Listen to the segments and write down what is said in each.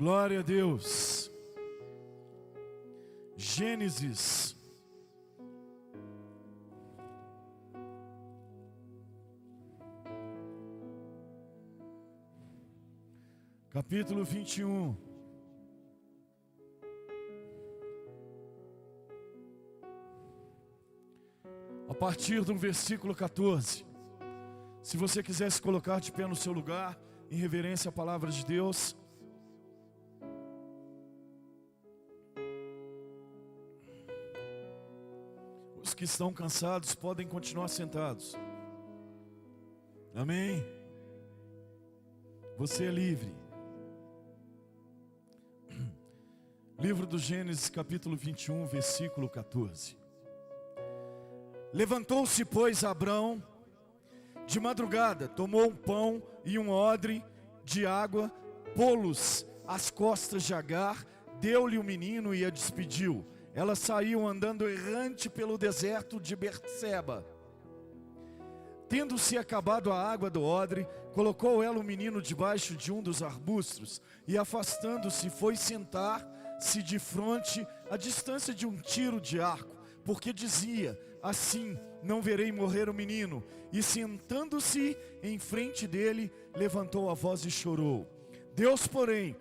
Glória a Deus. Gênesis. Capítulo 21. A partir do versículo 14. Se você quiser se colocar de pé no seu lugar, em reverência à palavra de Deus. Os que estão cansados podem continuar sentados. Amém? Você é livre. Livro do Gênesis, capítulo 21, versículo 14. Levantou-se, pois, Abrão de madrugada, tomou um pão e um odre de água, pô-los às costas de Agar, deu-lhe o menino e a despediu. Ela saiu andando errante pelo deserto de Berseba. Tendo-se acabado a água do odre, colocou ela o menino debaixo de um dos arbustos e, afastando-se, foi sentar-se de fronte, à distância de um tiro de arco, porque dizia: assim não verei morrer o menino. E sentando-se em frente dele, levantou a voz e chorou. Deus, porém,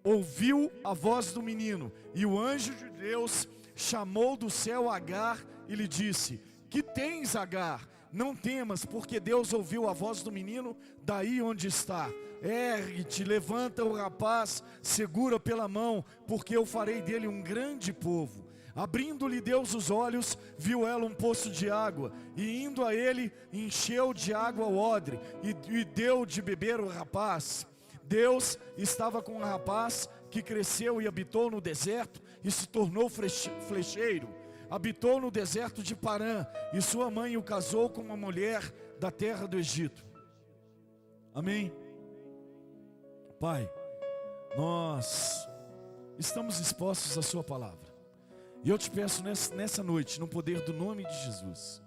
ouviu a voz do menino, e o anjo de Deus chamou do céu Agar e lhe disse: que tens, Agar? Não temas, porque Deus ouviu a voz do menino daí onde está. Ergue-te, levanta o rapaz, segura pela mão, porque eu farei dele um grande povo. Abrindo-lhe Deus os olhos, viu ela um poço de água, e indo a ele, encheu de água o odre, e deu de beber o rapaz. Deus estava com o rapaz, que cresceu e habitou no deserto, e se tornou flecheiro. Habitou no deserto de Parã, e sua mãe o casou com uma mulher da terra do Egito. Amém? Pai, nós estamos expostos à sua palavra. E eu te peço nessa noite, no poder do nome de Jesus,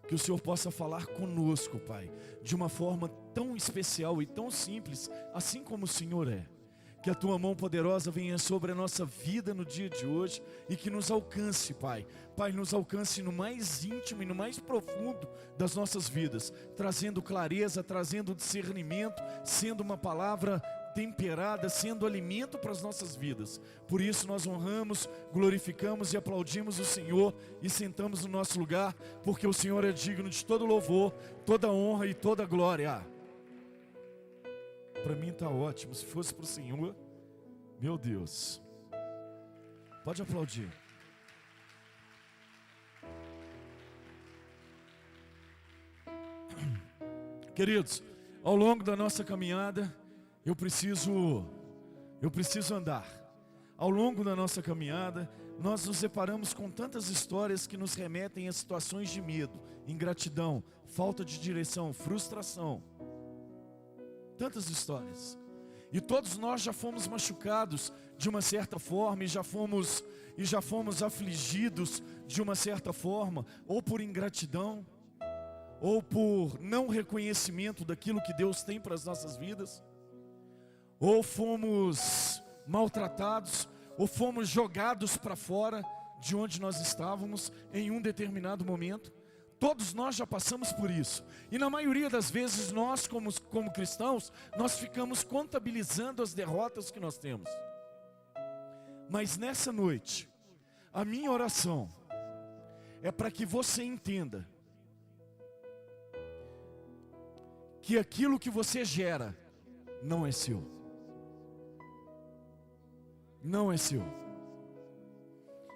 que o Senhor possa falar conosco, Pai, de uma forma tão especial e tão simples, assim como o Senhor é. Que a Tua mão poderosa venha sobre a nossa vida no dia de hoje e que nos alcance, Pai. Pai, nos alcance no mais íntimo e no mais profundo das nossas vidas, trazendo clareza, trazendo discernimento, sendo uma palavra temperada, sendo alimento para as nossas vidas. Por isso nós honramos, glorificamos e aplaudimos o Senhor e sentamos no nosso lugar, porque o Senhor é digno de todo louvor, toda honra e toda glória. Para mim está ótimo. Se fosse para o Senhor, meu Deus. Pode aplaudir. Queridos, ao longo da nossa caminhada, eu preciso andar. Ao longo da nossa caminhada, nós nos deparamos com tantas histórias que nos remetem a situações de medo, ingratidão, falta de direção, frustração. Tantas histórias. E todos nós já fomos machucados de uma certa forma, e já fomos afligidos de uma certa forma, ou por ingratidão, ou por não reconhecimento daquilo que Deus tem para as nossas vidas, ou fomos maltratados, ou fomos jogados para fora de onde nós estávamos em um determinado momento. Todos nós já passamos por isso. E na maioria das vezes nós, como cristãos, nós ficamos contabilizando as derrotas que nós temos. Mas nessa noite, a minha oração é para que você entenda que aquilo que você gera não é seu. Não é seu.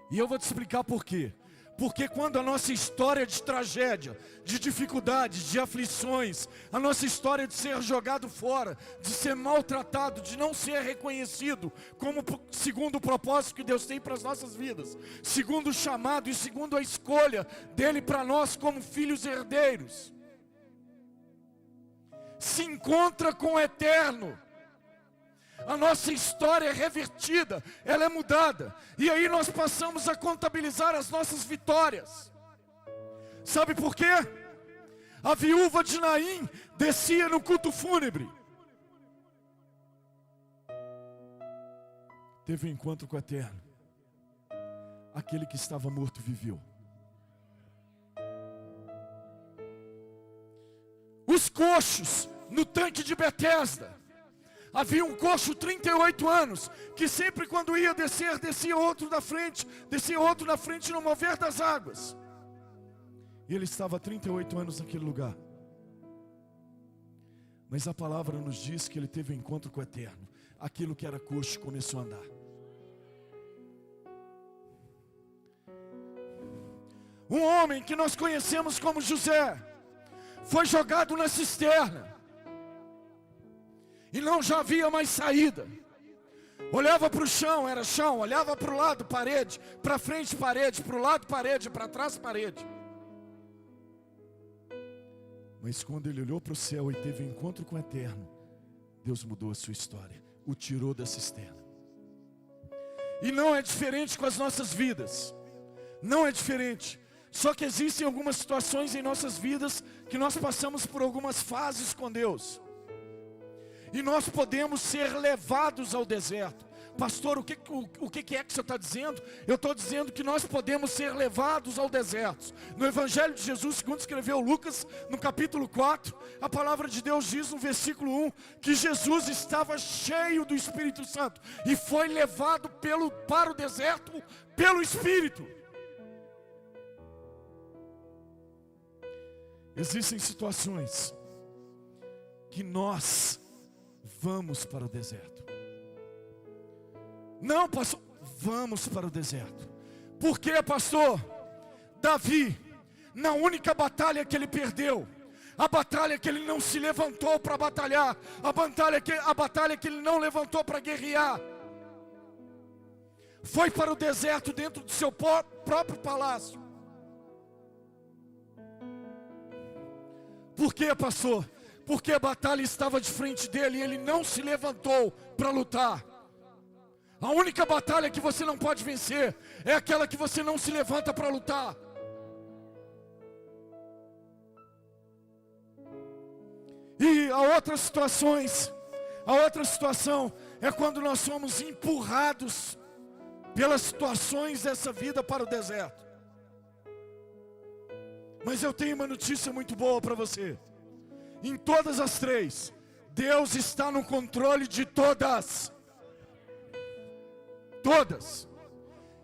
E eu vou te explicar por quê. Porque quando a nossa história de tragédia, de dificuldades, de aflições, a nossa história de ser jogado fora, de ser maltratado, de não ser reconhecido como segundo o propósito que Deus tem para as nossas vidas, segundo o chamado e segundo a escolha dele para nós como filhos herdeiros, se encontra com o eterno, a nossa história é revertida, ela é mudada, e aí nós passamos a contabilizar as nossas vitórias. Sabe por quê? A viúva de Naim descia no culto fúnebre, teve um encontro com o Eterno. Aquele que estava morto viveu. Os coxos no tanque de Betesda. Havia um coxo 38 anos, que sempre quando ia descer, descia outro na frente no mover das águas. E ele estava há 38 anos naquele lugar. Mas a palavra nos diz que ele teve um encontro com o Eterno. Aquilo que era coxo começou a andar. Um homem que nós conhecemos como José foi jogado na cisterna e não já havia mais saída. Olhava para o chão, era chão. Olhava para o lado, parede. Para frente, parede. Para o lado, parede. Para trás, parede. Mas quando ele olhou para o céu e teve um encontro com o Eterno, Deus mudou a sua história, o tirou da cisterna. E não é diferente com as nossas vidas. Não é diferente. Só que existem algumas situações em nossas vidas que nós passamos por algumas fases com Deus. E nós podemos ser levados ao deserto. Pastor, o que é que você está dizendo? Eu estou dizendo que nós podemos ser levados ao deserto. No Evangelho de Jesus, segundo escreveu Lucas, no capítulo 4, a palavra de Deus diz no versículo 1, que Jesus estava cheio do Espírito Santo e foi levado para o deserto pelo Espírito. Existem situações que nós vamos para o deserto. Não, pastor, vamos para o deserto. Por quê, pastor? Davi, na única batalha que ele perdeu, a batalha que ele não se levantou para batalhar, a batalha que ele não levantou para guerrear, foi para o deserto dentro do seu próprio palácio. Por quê, pastor? Porque a batalha estava de frente dele e ele não se levantou para lutar. A única batalha que você não pode vencer é aquela que você não se levanta para lutar. E a outra situação é quando nós somos empurrados pelas situações dessa vida para o deserto. Mas eu tenho uma notícia muito boa para você. Em todas as três, Deus está no controle de todas. Todas.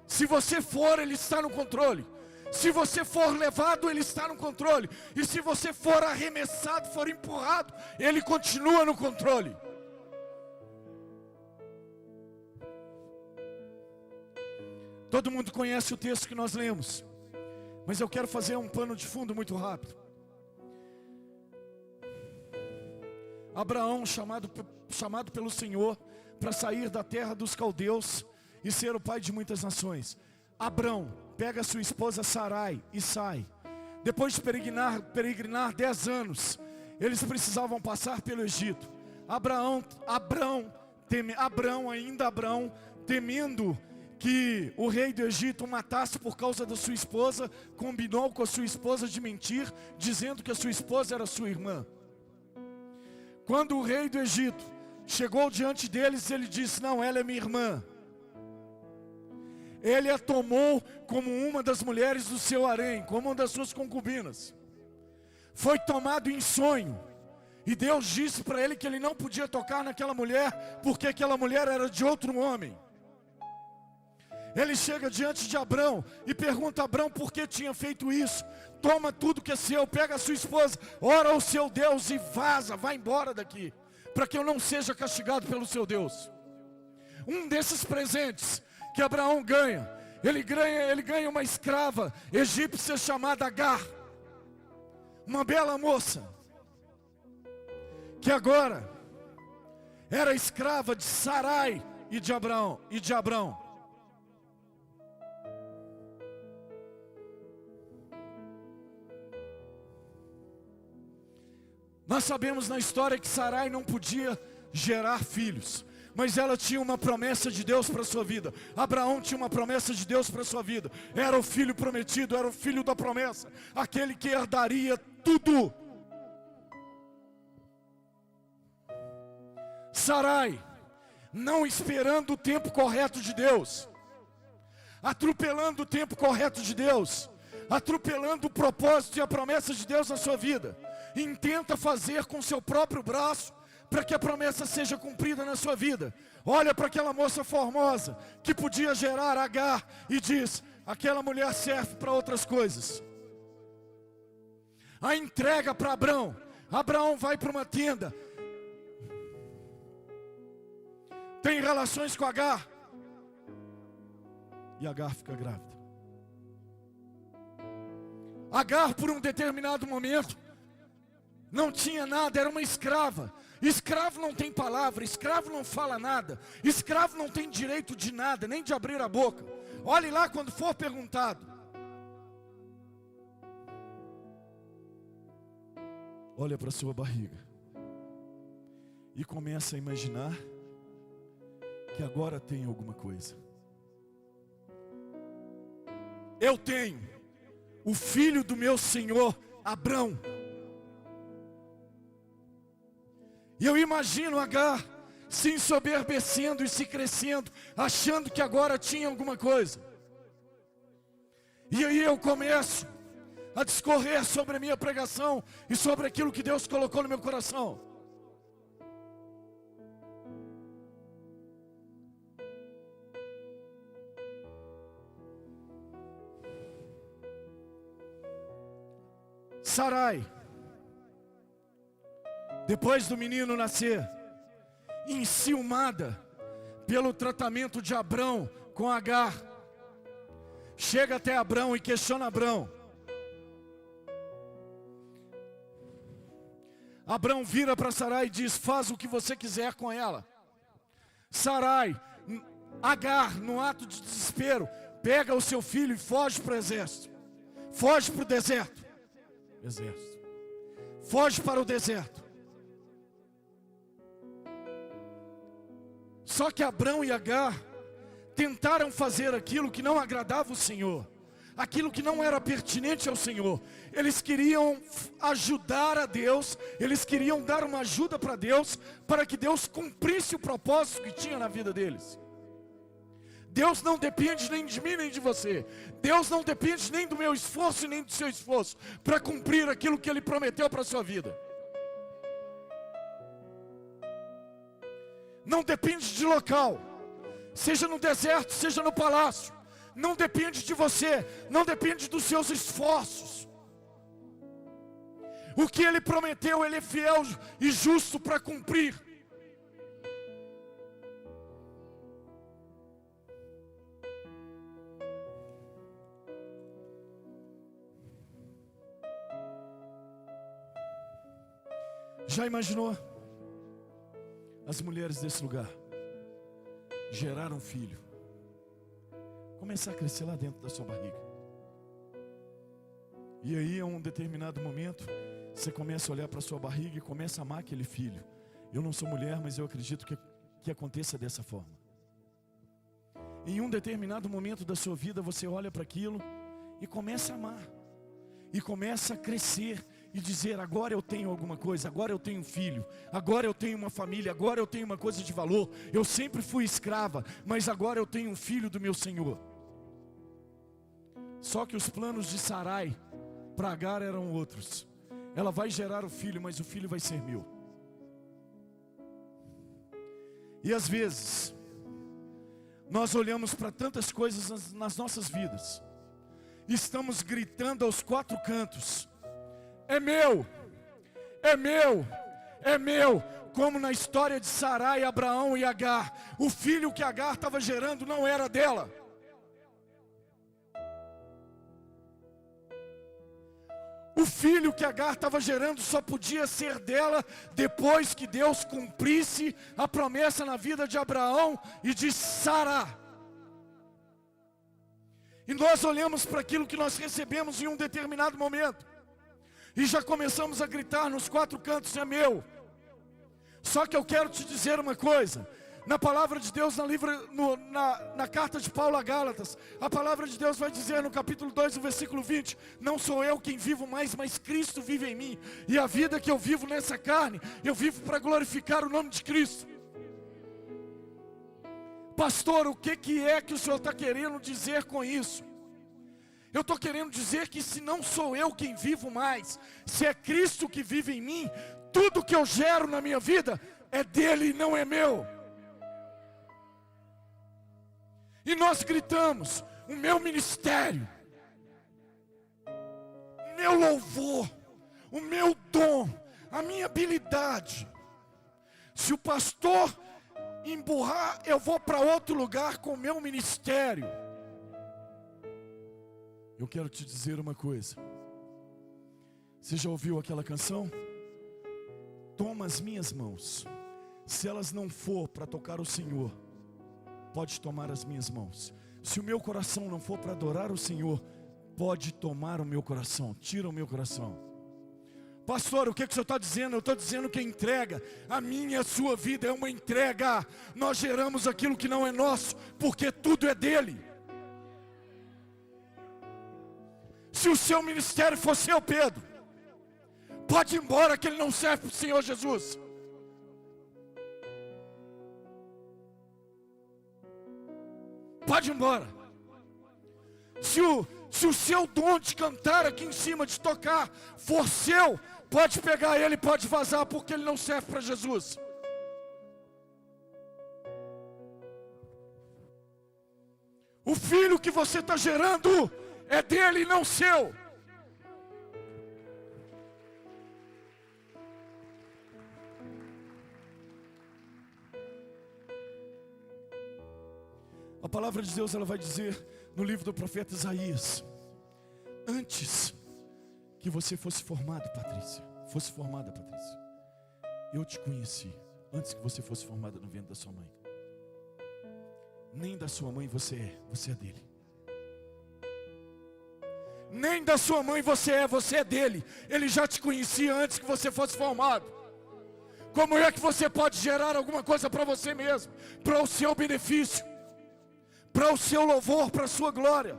Se você for, Ele está no controle. Se você for levado, Ele está no controle. E se você for arremessado, for empurrado, Ele continua no controle. Todo mundo conhece o texto que nós lemos, mas eu quero fazer um pano de fundo muito rápido. Abraão, chamado pelo Senhor para sair da terra dos caldeus e ser o pai de muitas nações. Abrão pega sua esposa Sarai e sai. Depois de peregrinar 10 anos, eles precisavam passar pelo Egito. Abrão, temendo que o rei do Egito o matasse por causa da sua esposa, combinou com a sua esposa de mentir, dizendo que a sua esposa era sua irmã. Quando o rei do Egito chegou diante deles, ele disse: não, ela é minha irmã. Ele a tomou como uma das mulheres do seu harém, como uma das suas concubinas. Foi tomado em sonho. E Deus disse para ele que ele não podia tocar naquela mulher, porque aquela mulher era de outro homem. Ele chega diante de Abrão e pergunta a Abrão por que tinha feito isso. Toma tudo que é seu, pega a sua esposa, ora ao seu Deus e vaza, vai embora daqui, para que eu não seja castigado pelo seu Deus. Um desses presentes que Abraão ganha, ele ganha uma escrava egípcia chamada Agar, uma bela moça, que agora era escrava de Sarai e de Abrão. Nós sabemos na história que Sarai não podia gerar filhos, mas ela tinha uma promessa de Deus para a sua vida. Abraão tinha uma promessa de Deus para a sua vida. Era o filho prometido, era o filho da promessa, aquele que herdaria tudo. Sarai, não esperando o tempo correto de Deus, atropelando o tempo correto de Deus, atropelando o propósito e a promessa de Deus na sua vida. Intenta fazer com seu próprio braço para que a promessa seja cumprida na sua vida. Olha para aquela moça formosa que podia gerar Agar e diz: aquela mulher serve para outras coisas. A entrega para Abraão. Abraão vai para uma tenda, tem relações com Agar, e Agar fica grávida. Agar, por um determinado momento, não tinha nada, era uma escrava. Escravo não tem palavra, escravo não fala nada, escravo não tem direito de nada, nem de abrir a boca. Olhe lá quando for perguntado. Olha para a sua barriga e começa a imaginar que agora tem alguma coisa. Eu tenho o filho do meu senhor Abrão. E eu imagino Agar se ensoberbecendo e se crescendo, achando que agora tinha alguma coisa. E aí eu começo a discorrer sobre a minha pregação e sobre aquilo que Deus colocou no meu coração. Sarai, depois do menino nascer, enciumada pelo tratamento de Abrão com Agar, chega até Abrão e questiona Abrão. Abrão vira para Sarai e diz: faz o que você quiser com ela. Sarai, Agar, no ato de desespero, pega o seu filho e foge para o exército. Foge para o deserto. Foge para o deserto. Só que Abrão e Agar tentaram fazer aquilo que não agradava o Senhor, aquilo que não era pertinente ao Senhor. Eles queriam ajudar a Deus, eles queriam dar uma ajuda para Deus, para que Deus cumprisse o propósito que tinha na vida deles. Deus não depende nem de mim nem de você. Deus não depende nem do meu esforço e nem do seu esforço para cumprir aquilo que Ele prometeu para a sua vida. Não depende de local, seja no deserto, seja no palácio. Não depende de você, não depende dos seus esforços. O que Ele prometeu, Ele é fiel e justo para cumprir. Já imaginou? As mulheres desse lugar geraram um filho, começar a crescer lá dentro da sua barriga. E aí, a um determinado momento, você começa a olhar para a sua barriga e começa a amar aquele filho. Eu não sou mulher, mas eu acredito que aconteça dessa forma. Em um determinado momento da sua vida, você olha para aquilo e começa a amar. E começa a crescer e dizer: agora eu tenho alguma coisa, agora eu tenho um filho, agora eu tenho uma família, agora eu tenho uma coisa de valor. Eu sempre fui escrava, mas agora eu tenho um filho do meu Senhor. Só que os planos de Sarai para Agar eram outros. Ela vai gerar o filho, mas o filho vai ser meu. E às vezes nós olhamos para tantas coisas nas nossas vidas, estamos gritando aos quatro cantos: é meu, é meu, é meu. Como na história de Sarai, Abraão e Agar, o filho que Agar estava gerando não era dela. O filho que Agar estava gerando só podia ser dela depois que Deus cumprisse a promessa na vida de Abraão e de Sara. E nós olhamos para aquilo que nós recebemos em um determinado momento e já começamos a gritar nos quatro cantos: é meu. Só que eu quero te dizer uma coisa. Na palavra de Deus, na carta de Paulo a Gálatas, a palavra de Deus vai dizer no capítulo 2, no versículo 20: não sou eu quem vivo mais, mas Cristo vive em mim. E a vida que eu vivo nessa carne, eu vivo para glorificar o nome de Cristo. Pastor, o que é que o Senhor está querendo dizer com isso? Eu estou querendo dizer que se não sou eu quem vivo mais, se é Cristo que vive em mim, tudo que eu gero na minha vida é dele e não é meu. E nós gritamos, o meu ministério, o meu louvor, o meu dom, a minha habilidade. Se o pastor emburrar, eu vou para outro lugar com o meu ministério. Eu quero te dizer uma coisa. Você já ouviu aquela canção? Toma as minhas mãos. Se elas não for para tocar o Senhor, pode tomar as minhas mãos. Se o meu coração não for para adorar o Senhor, pode tomar o meu coração. Tira o meu coração. Pastor, o que o senhor está dizendo? Eu estou dizendo que a entrega, a minha e a sua vida é uma entrega. Nós geramos aquilo que não é nosso, porque tudo é dele. Se o seu ministério for seu, Pedro, pode ir embora, que ele não serve para o Senhor Jesus. Pode ir embora. Se o seu dom de cantar aqui em cima, de tocar, for seu, pode pegar ele, pode vazar, porque ele não serve para Jesus. O filho que você está gerando é dele e não seu. A palavra de Deus, ela vai dizer no livro do profeta Isaías: antes que você fosse formada, Patrícia, eu te conheci. Antes que você fosse formada no ventre da sua mãe. Nem da sua mãe você é dele. Nem da sua mãe você é dele. Ele já te conhecia antes que você fosse formado. Como é que você pode gerar alguma coisa para você mesmo, para o seu benefício, para o seu louvor, para a sua glória?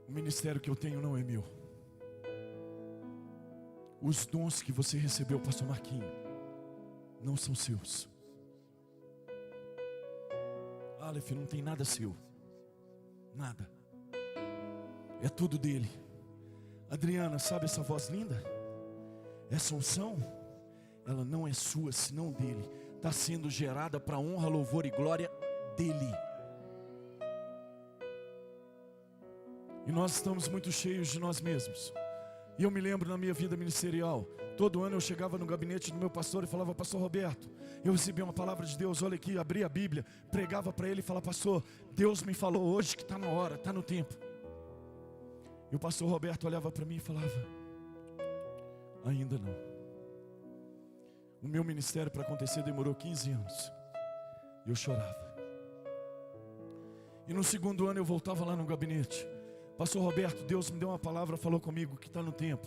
O ministério que eu tenho não é meu. Os dons que você recebeu, pastor Marquinho, não são seus. Aleph, não tem nada seu. Nada. É tudo dele. Adriana, sabe essa voz linda? Essa unção, ela não é sua, senão dele. Está sendo gerada para honra, louvor e glória dele. E nós estamos muito cheios de nós mesmos. E eu me lembro na minha vida ministerial, todo ano eu chegava no gabinete do meu pastor e falava: pastor Roberto, eu recebi uma palavra de Deus, olha aqui, abria a Bíblia, pregava para ele e falava: pastor, Deus me falou hoje que está na hora, está no tempo. E o pastor Roberto olhava para mim e falava: ainda não. O meu ministério para acontecer demorou 15 anos. E eu chorava. E no segundo ano eu voltava lá no gabinete: pastor Roberto, Deus me deu uma palavra, falou comigo que está no tempo.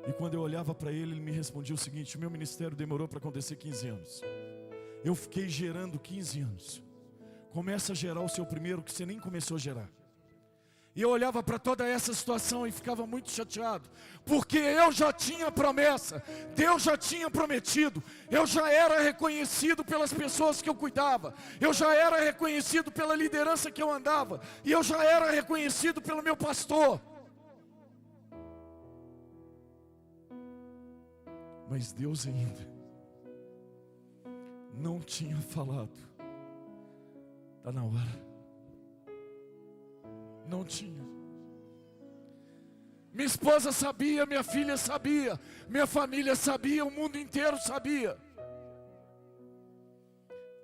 E quando eu olhava para ele, ele me respondia o seguinte: o meu ministério demorou para acontecer 15 anos. Eu fiquei gerando 15 anos. Começa a gerar o seu primeiro, que você nem começou a gerar. E eu olhava para toda essa situação e ficava muito chateado, porque eu já tinha promessa, Deus já tinha prometido, eu já era reconhecido pelas pessoas que eu cuidava, eu já era reconhecido pela liderança que eu andava, e eu já era reconhecido pelo meu pastor. Mas Deus ainda não tinha falado. Está na hora. Não tinha. Minha esposa sabia, minha filha sabia, minha família sabia, o mundo inteiro sabia.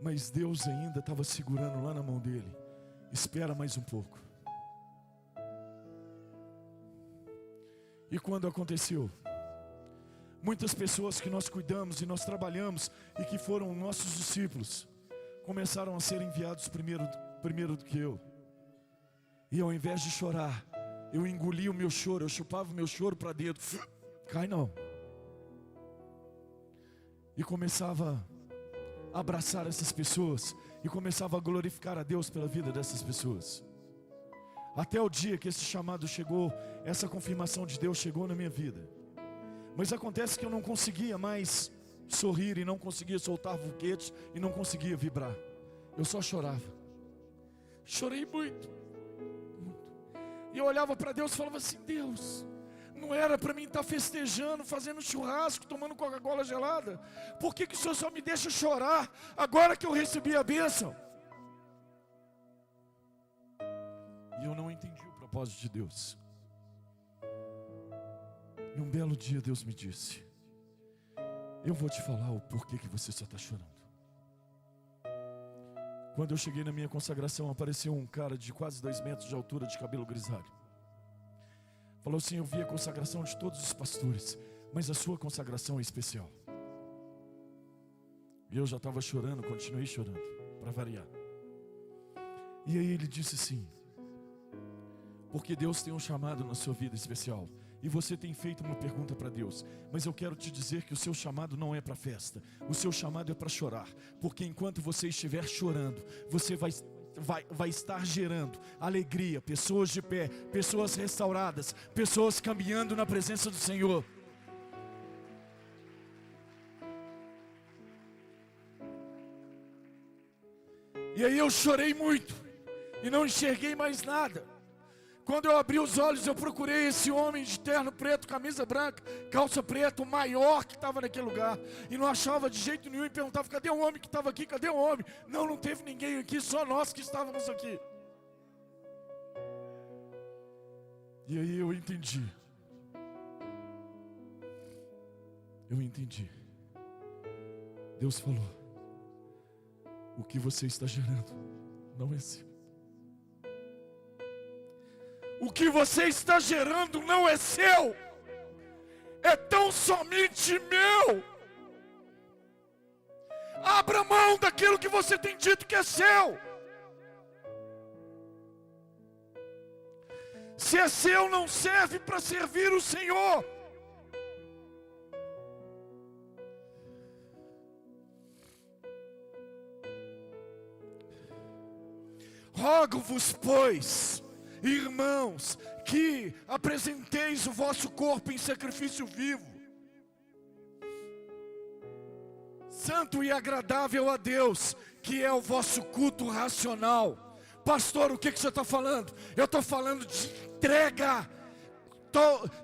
Mas Deus ainda estava segurando lá na mão dele. Espera mais um pouco. E quando aconteceu? Muitas pessoas que nós cuidamos e nós trabalhamos e que foram nossos discípulos começaram a ser enviados primeiro do que eu. E ao invés de chorar, eu engolia o meu choro, eu chupava o meu choro para dentro. Cai não. E começava a abraçar essas pessoas e começava a glorificar a Deus pela vida dessas pessoas. Até o dia que esse chamado chegou, essa confirmação de Deus chegou na minha vida. Mas acontece que eu não conseguia mais sorrir, e não conseguia soltar foguetes, e não conseguia vibrar. Eu só chorava. Chorei muito. E eu olhava para Deus e falava assim: Deus, não era para mim estar festejando, fazendo churrasco, tomando Coca-Cola gelada? Por que o Senhor só me deixa chorar agora que eu recebi a bênção? E eu não entendi o propósito de Deus. E um belo dia Deus me disse: eu vou te falar o porquê que você só está chorando. Quando eu cheguei na minha consagração, apareceu um cara de quase 2 metros de altura, de cabelo grisalho. Falou assim: eu vi a consagração de todos os pastores, mas a sua consagração é especial. E eu já estava chorando, continuei chorando, para variar. E aí ele disse assim: porque Deus tem um chamado na sua vida especial. E você tem feito uma pergunta para Deus, mas eu quero te dizer que o seu chamado não é para festa. O seu chamado é para chorar. Porque enquanto você estiver chorando, você vai estar gerando alegria, pessoas de pé, pessoas restauradas, pessoas caminhando na presença do Senhor. E aí eu chorei muito e não enxerguei mais nada. Quando eu abri os olhos, eu procurei esse homem de terno preto, camisa branca, calça preta, o maior que estava naquele lugar, e não achava de jeito nenhum, e perguntava: cadê o homem que estava aqui? Cadê o homem? Não teve ninguém aqui, só nós que estávamos aqui. E aí eu entendi. Deus falou: o que você está gerando não é seu. O que você está gerando não é seu, é tão somente meu. Abra mão daquilo que você tem dito que é seu. Se é seu, não serve para servir o Senhor. Rogo-vos, pois, irmãos, que apresenteis o vosso corpo em sacrifício vivo, santo e agradável a Deus, que é o vosso culto racional. Pastor, o que você está falando? Eu estou falando de entrega.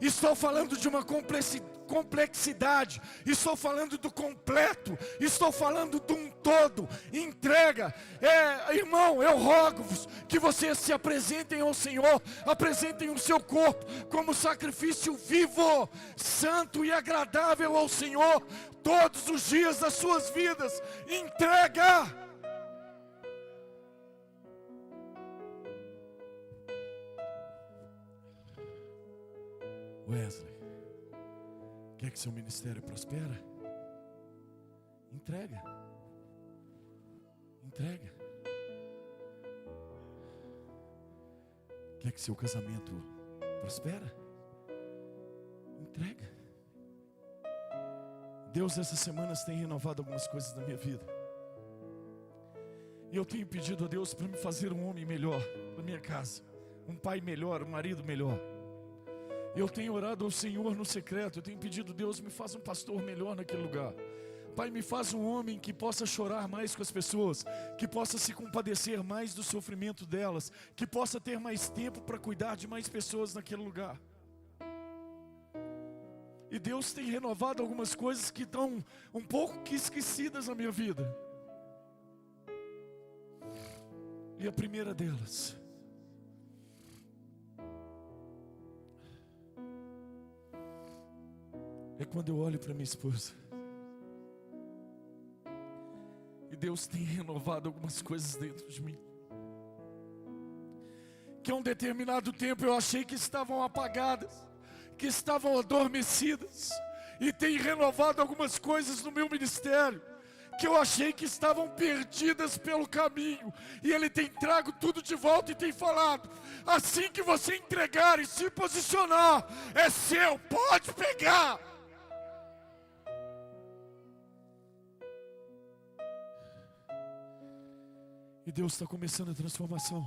Estou falando de uma complexidade. Estou falando do completo. Estou falando de um todo. Entrega. Irmão, eu rogo-vos que vocês se apresentem ao Senhor. Apresentem o seu corpo como sacrifício vivo, santo e agradável ao Senhor, todos os dias das suas vidas. Entrega. Wesley, quer que seu ministério prospere? Entrega. Quer que seu casamento prospere? Entrega. Deus essas semanas tem renovado algumas coisas na minha vida. E eu tenho pedido a Deus para me fazer um homem melhor na minha casa, um pai melhor, um marido melhor. Eu tenho orado ao Senhor no secreto. Eu tenho pedido: Deus, me faz um pastor melhor naquele lugar. Pai, me faz um homem que possa chorar mais com as pessoas, que possa se compadecer mais do sofrimento delas, que possa ter mais tempo para cuidar de mais pessoas naquele lugar. E Deus tem renovado algumas coisas que estão um pouco que esquecidas na minha vida. E a primeira delas é quando eu olho para minha esposa. E Deus tem renovado algumas coisas dentro de mim, que a um determinado tempo eu achei que estavam apagadas, que estavam adormecidas. E tem renovado algumas coisas no meu ministério, que eu achei que estavam perdidas pelo caminho. E Ele tem trago tudo de volta e tem falado: assim que você entregar e se posicionar, é seu, pode pegar. E Deus está começando a transformação.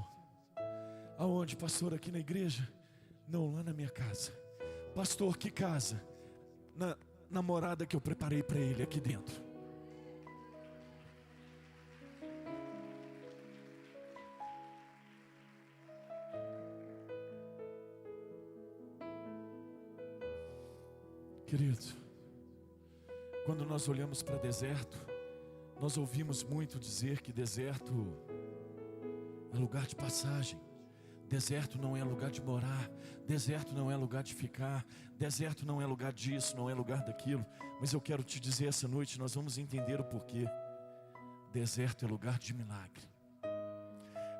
Aonde, pastor? Aqui na igreja? Não, lá na minha casa. Pastor, que casa? Na morada que eu preparei para ele aqui dentro. Querido, quando nós olhamos para deserto, nós ouvimos muito dizer que deserto é lugar de passagem. Deserto não é lugar de morar, deserto não é lugar de ficar, deserto não é lugar disso, não é lugar daquilo. Mas eu quero te dizer essa noite, nós vamos entender o porquê. Deserto é lugar de milagre.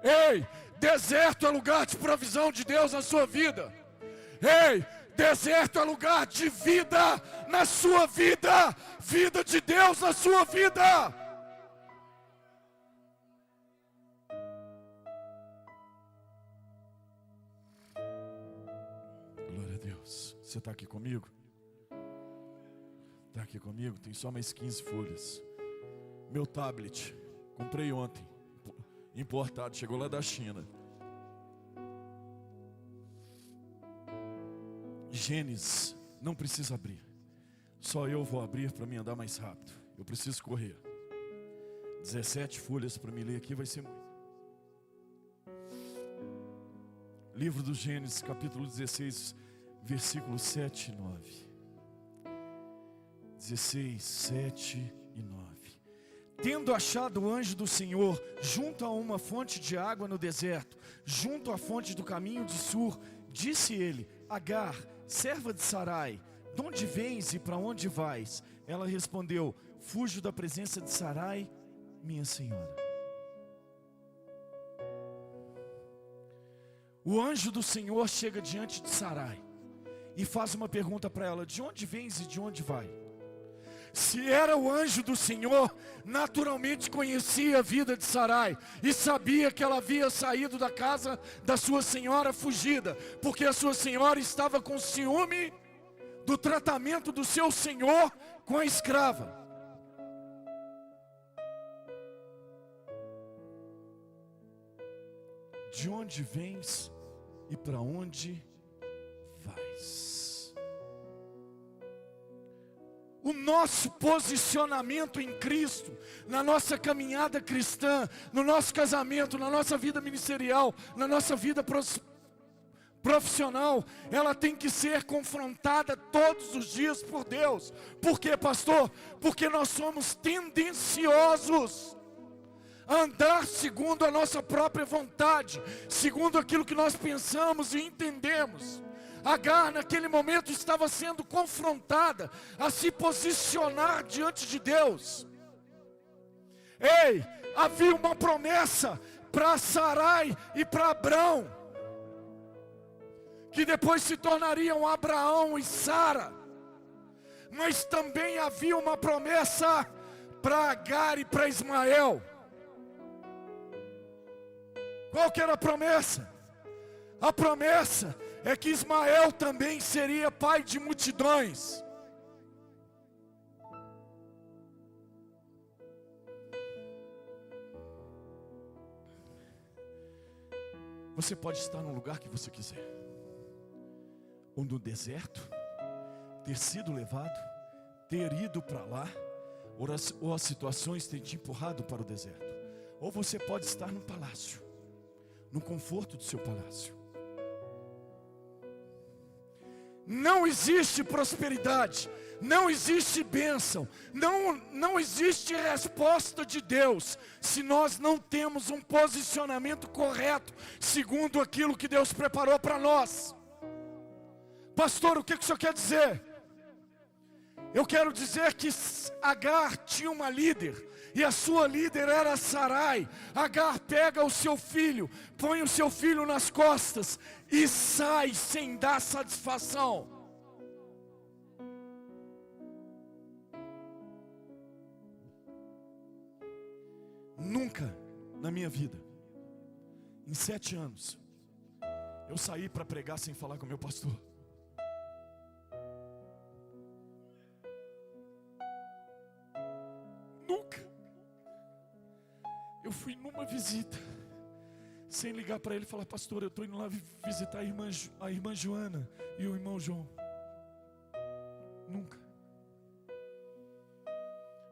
Ei, deserto é lugar de provisão de Deus na sua vida. Ei, deserto é lugar de vida na sua vida, vida de Deus na sua vida. Glória a Deus. Você está aqui comigo? Está aqui comigo? Tem só mais 15 folhas. Meu tablet, comprei ontem, importado, chegou lá da China. Gênesis, não precisa abrir. Só eu vou abrir para mim andar mais rápido. Eu preciso correr. 17 folhas para me ler aqui vai ser muito. Livro do Gênesis, capítulo 16, versículos 7 e 9. 16, 7 e 9. Tendo achado o anjo do Senhor junto a uma fonte de água no deserto, junto à fonte do caminho de Sur, disse ele: Agar, serva de Sarai, de onde vens e para onde vais? Ela respondeu: fujo da presença de Sarai, minha senhora. O anjo do Senhor chega diante de Sarai e faz uma pergunta para ela: de onde vens e de onde vai? Se era o anjo do Senhor, naturalmente conhecia a vida de Sarai e sabia que ela havia saído da casa da sua senhora fugida, porque a sua senhora estava com ciúme do tratamento do seu senhor com a escrava. De onde vens e para onde vais? O nosso posicionamento em Cristo, na nossa caminhada cristã, no nosso casamento, na nossa vida ministerial, na nossa vida profissional, ela tem que ser confrontada todos os dias por Deus. Por quê, pastor? Porque nós somos tendenciosos a andar segundo a nossa própria vontade, segundo aquilo que nós pensamos e entendemos. Agar naquele momento estava sendo confrontada a se posicionar diante de Deus. Ei, havia uma promessa para Sarai e para Abrão, que depois se tornariam Abraão e Sara. Mas também havia uma promessa para Agar e para Ismael. Qual que era a promessa? A promessa é que Ismael também seria pai de multidões. Você pode estar no lugar que você quiser, ou no deserto, ter sido levado, ter ido para lá, ou as situações têm te empurrado para o deserto. Ou você pode estar no palácio, no conforto do seu palácio. Não existe prosperidade, não existe bênção, não existe resposta de Deus se nós não temos um posicionamento correto segundo aquilo que Deus preparou para nós. Pastor, o que o senhor quer dizer? Eu quero dizer que Agar tinha uma líder, e a sua líder era Sarai. Agar pega o seu filho, põe o seu filho nas costas e sai sem dar satisfação. Nunca na minha vida, em 7 anos, eu saí para pregar sem falar com meu pastor. Nunca. Eu fui numa visita, sem ligar para ele e falar: pastor, eu estou indo lá visitar a irmã Joana e o irmão João. Nunca.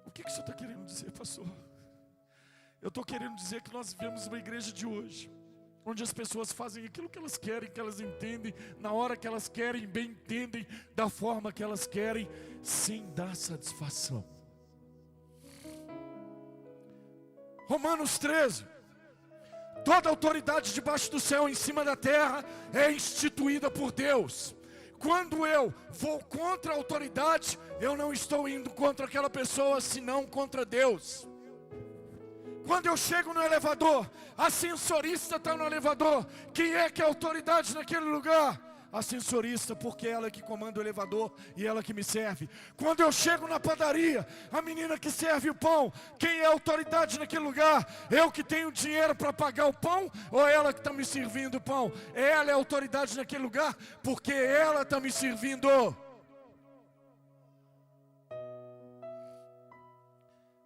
O que o senhor está querendo dizer, pastor? Eu estou querendo dizer que nós vivemos uma igreja de hoje, onde as pessoas fazem aquilo que elas querem, que elas entendem, na hora que elas querem, bem entendem, da forma que elas querem, sem dar satisfação. Romanos 13. Toda autoridade debaixo do céu, em cima da terra, é instituída por Deus. Quando eu vou contra a autoridade, eu não estou indo contra aquela pessoa, senão contra Deus. Quando eu chego no elevador, a ascensorista está no elevador. Quem é que é a autoridade naquele lugar? A ascensorista, porque ela é que comanda o elevador e ela que me serve. Quando eu chego na padaria, a menina que serve o pão, quem é a autoridade naquele lugar? Eu que tenho dinheiro para pagar o pão, ou ela que está me servindo o pão? Ela é a autoridade naquele lugar, porque ela está me servindo.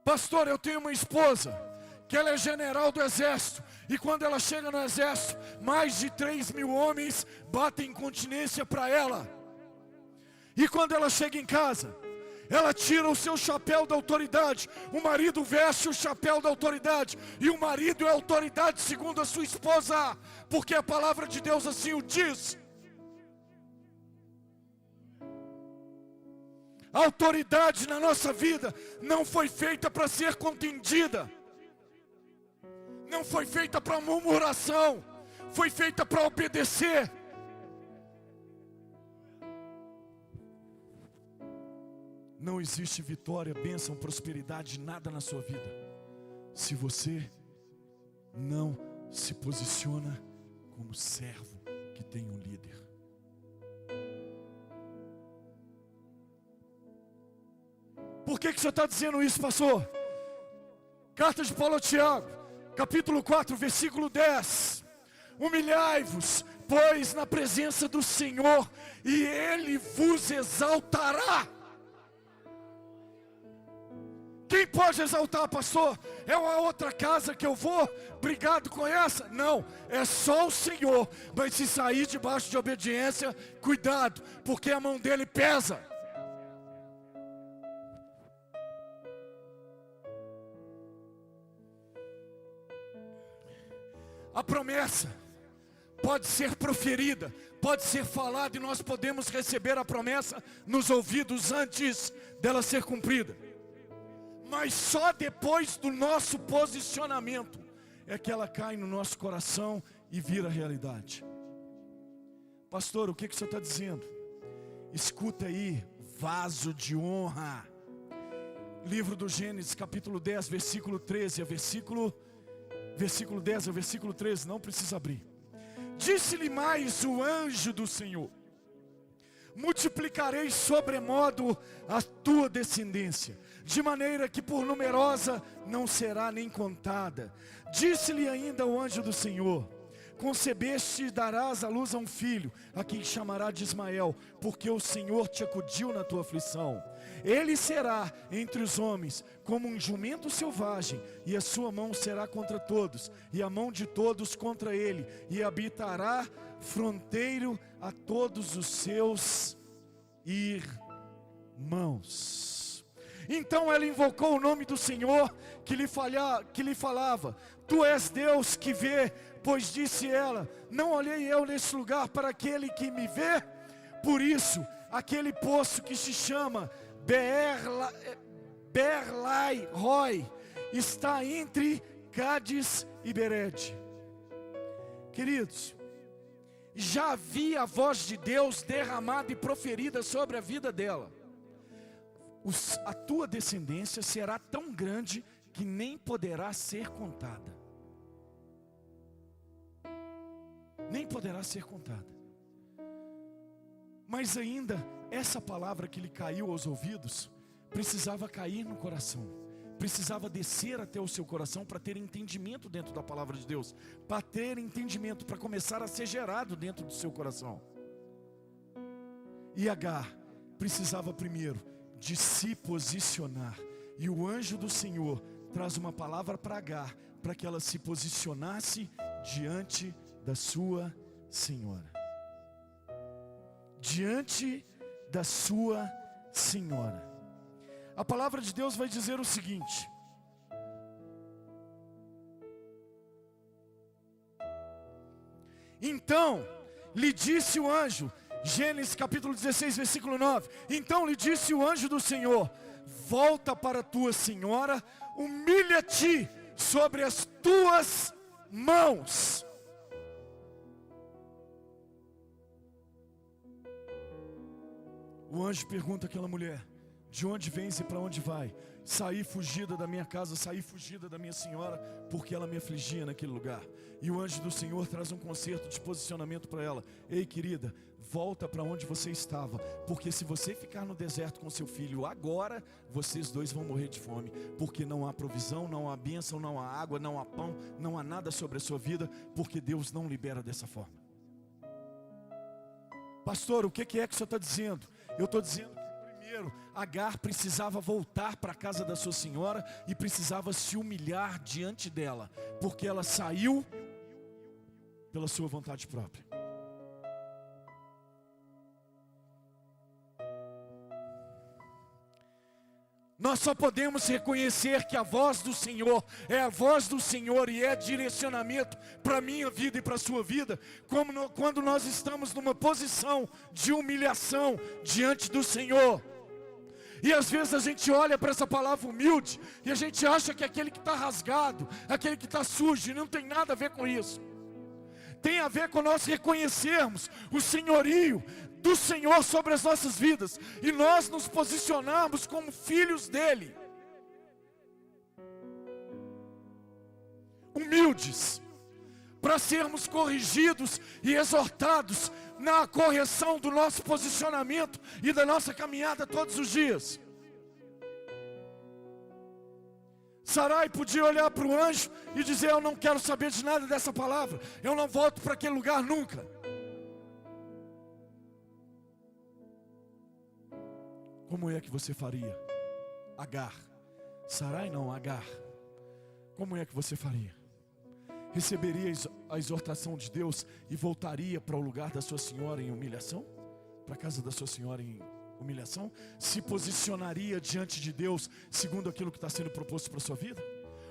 Pastor, eu tenho uma esposa que ela é general do exército, e quando ela chega no exército, mais de 3.000 homens batem continência para ela. E quando ela chega em casa, ela tira o seu chapéu da autoridade. O marido veste o chapéu da autoridade, e o marido é autoridade segundo a sua esposa, porque a palavra de Deus assim o diz. A autoridade na nossa vida não foi feita para ser contendida, não foi feita para murmuração, foi feita para obedecer. Não existe vitória, bênção, prosperidade, nada na sua vida, se você não se posiciona como servo que tem um líder. Por que o senhor está dizendo isso, pastor? Carta de Paulo a Tiago, capítulo 4, versículo 10. Humilhai-vos, pois, na presença do Senhor, e Ele vos exaltará. Quem pode exaltar, pastor? É uma outra casa que eu vou, brigado com essa? Não, é só o Senhor. Mas se sair debaixo de obediência, cuidado, porque a mão dele pesa. A promessa pode ser proferida, pode ser falada, e nós podemos receber a promessa nos ouvidos antes dela ser cumprida. Mas só depois do nosso posicionamento é que ela cai no nosso coração e vira realidade. Pastor, o que o senhor está dizendo? Escuta aí, vaso de honra. Livro do Gênesis, capítulo 10, versículo 13, versículo 10 ao versículo 13, não precisa abrir. Disse-lhe mais o anjo do Senhor: multiplicarei sobremodo a tua descendência, de maneira que por numerosa não será nem contada. Disse-lhe ainda o anjo do Senhor: concebeste e darás à luz a um filho, a quem chamará de Ismael, porque o Senhor te acudiu na tua aflição. Ele será entre os homens como um jumento selvagem, e a sua mão será contra todos, e a mão de todos contra ele, e habitará fronteiro a todos os seus irmãos. Então ela invocou o nome do Senhor que lhe falava: tu és Deus que vê. Pois disse ela: não olhei eu nesse lugar para aquele que me vê? Por isso, aquele poço que se chama Beer-lahai-roi está entre Cádiz e Bered. Queridos, já havia a voz de Deus derramada e proferida sobre a vida dela. A tua descendência será tão grande que nem poderá ser contada. Nem poderá ser contada. Mas ainda, essa palavra que lhe caiu aos ouvidos, precisava cair no coração, precisava descer até o seu coração, para ter entendimento dentro da palavra de Deus, para ter entendimento, para começar a ser gerado dentro do seu coração. E Agar precisava primeiro de se posicionar, e o anjo do Senhor traz uma palavra para Agar, para que ela se posicionasse diante da sua senhora. Diante da sua senhora. A palavra de Deus vai dizer o seguinte: então lhe disse o anjo, Gênesis capítulo 16, versículo 9. Então lhe disse o anjo do Senhor: volta para tua senhora, humilha-te sobre as tuas mãos. O anjo pergunta àquela mulher: de onde vens e para onde vai? Saí fugida da minha casa, saí fugida da minha senhora, porque ela me afligia naquele lugar. E o anjo do Senhor traz um concerto de posicionamento para ela: ei querida, volta para onde você estava, porque se você ficar no deserto com seu filho agora, vocês dois vão morrer de fome, porque não há provisão, não há bênção, não há água, não há pão, não há nada sobre a sua vida, porque Deus não libera dessa forma. Pastor, o que é que o senhor está dizendo? Eu estou dizendo que primeiro Agar precisava voltar para a casa da sua senhora e precisava se humilhar diante dela, porque ela saiu pela sua vontade própria. Nós só podemos reconhecer que a voz do Senhor é a voz do Senhor e é direcionamento para a minha vida e para a sua vida, quando nós estamos numa posição de humilhação diante do Senhor. E às vezes a gente olha para essa palavra humilde e a gente acha que aquele que está rasgado, aquele que está sujo, e não tem nada a ver com isso. Tem a ver com nós reconhecermos o senhorio do Senhor sobre as nossas vidas e nós nos posicionarmos como filhos dele, humildes, para sermos corrigidos e exortados na correção do nosso posicionamento e da nossa caminhada todos os dias. Sarai podia olhar para o anjo e dizer: eu não quero saber de nada dessa palavra, eu não volto para aquele lugar nunca. Como é que você faria? Agar. Sarai não, Agar. Como é que você faria? Receberia a exortação de Deus e voltaria para o lugar da sua senhora em humilhação? Para a casa da sua senhora em humilhação? Se posicionaria diante de Deus segundo aquilo que está sendo proposto para a sua vida?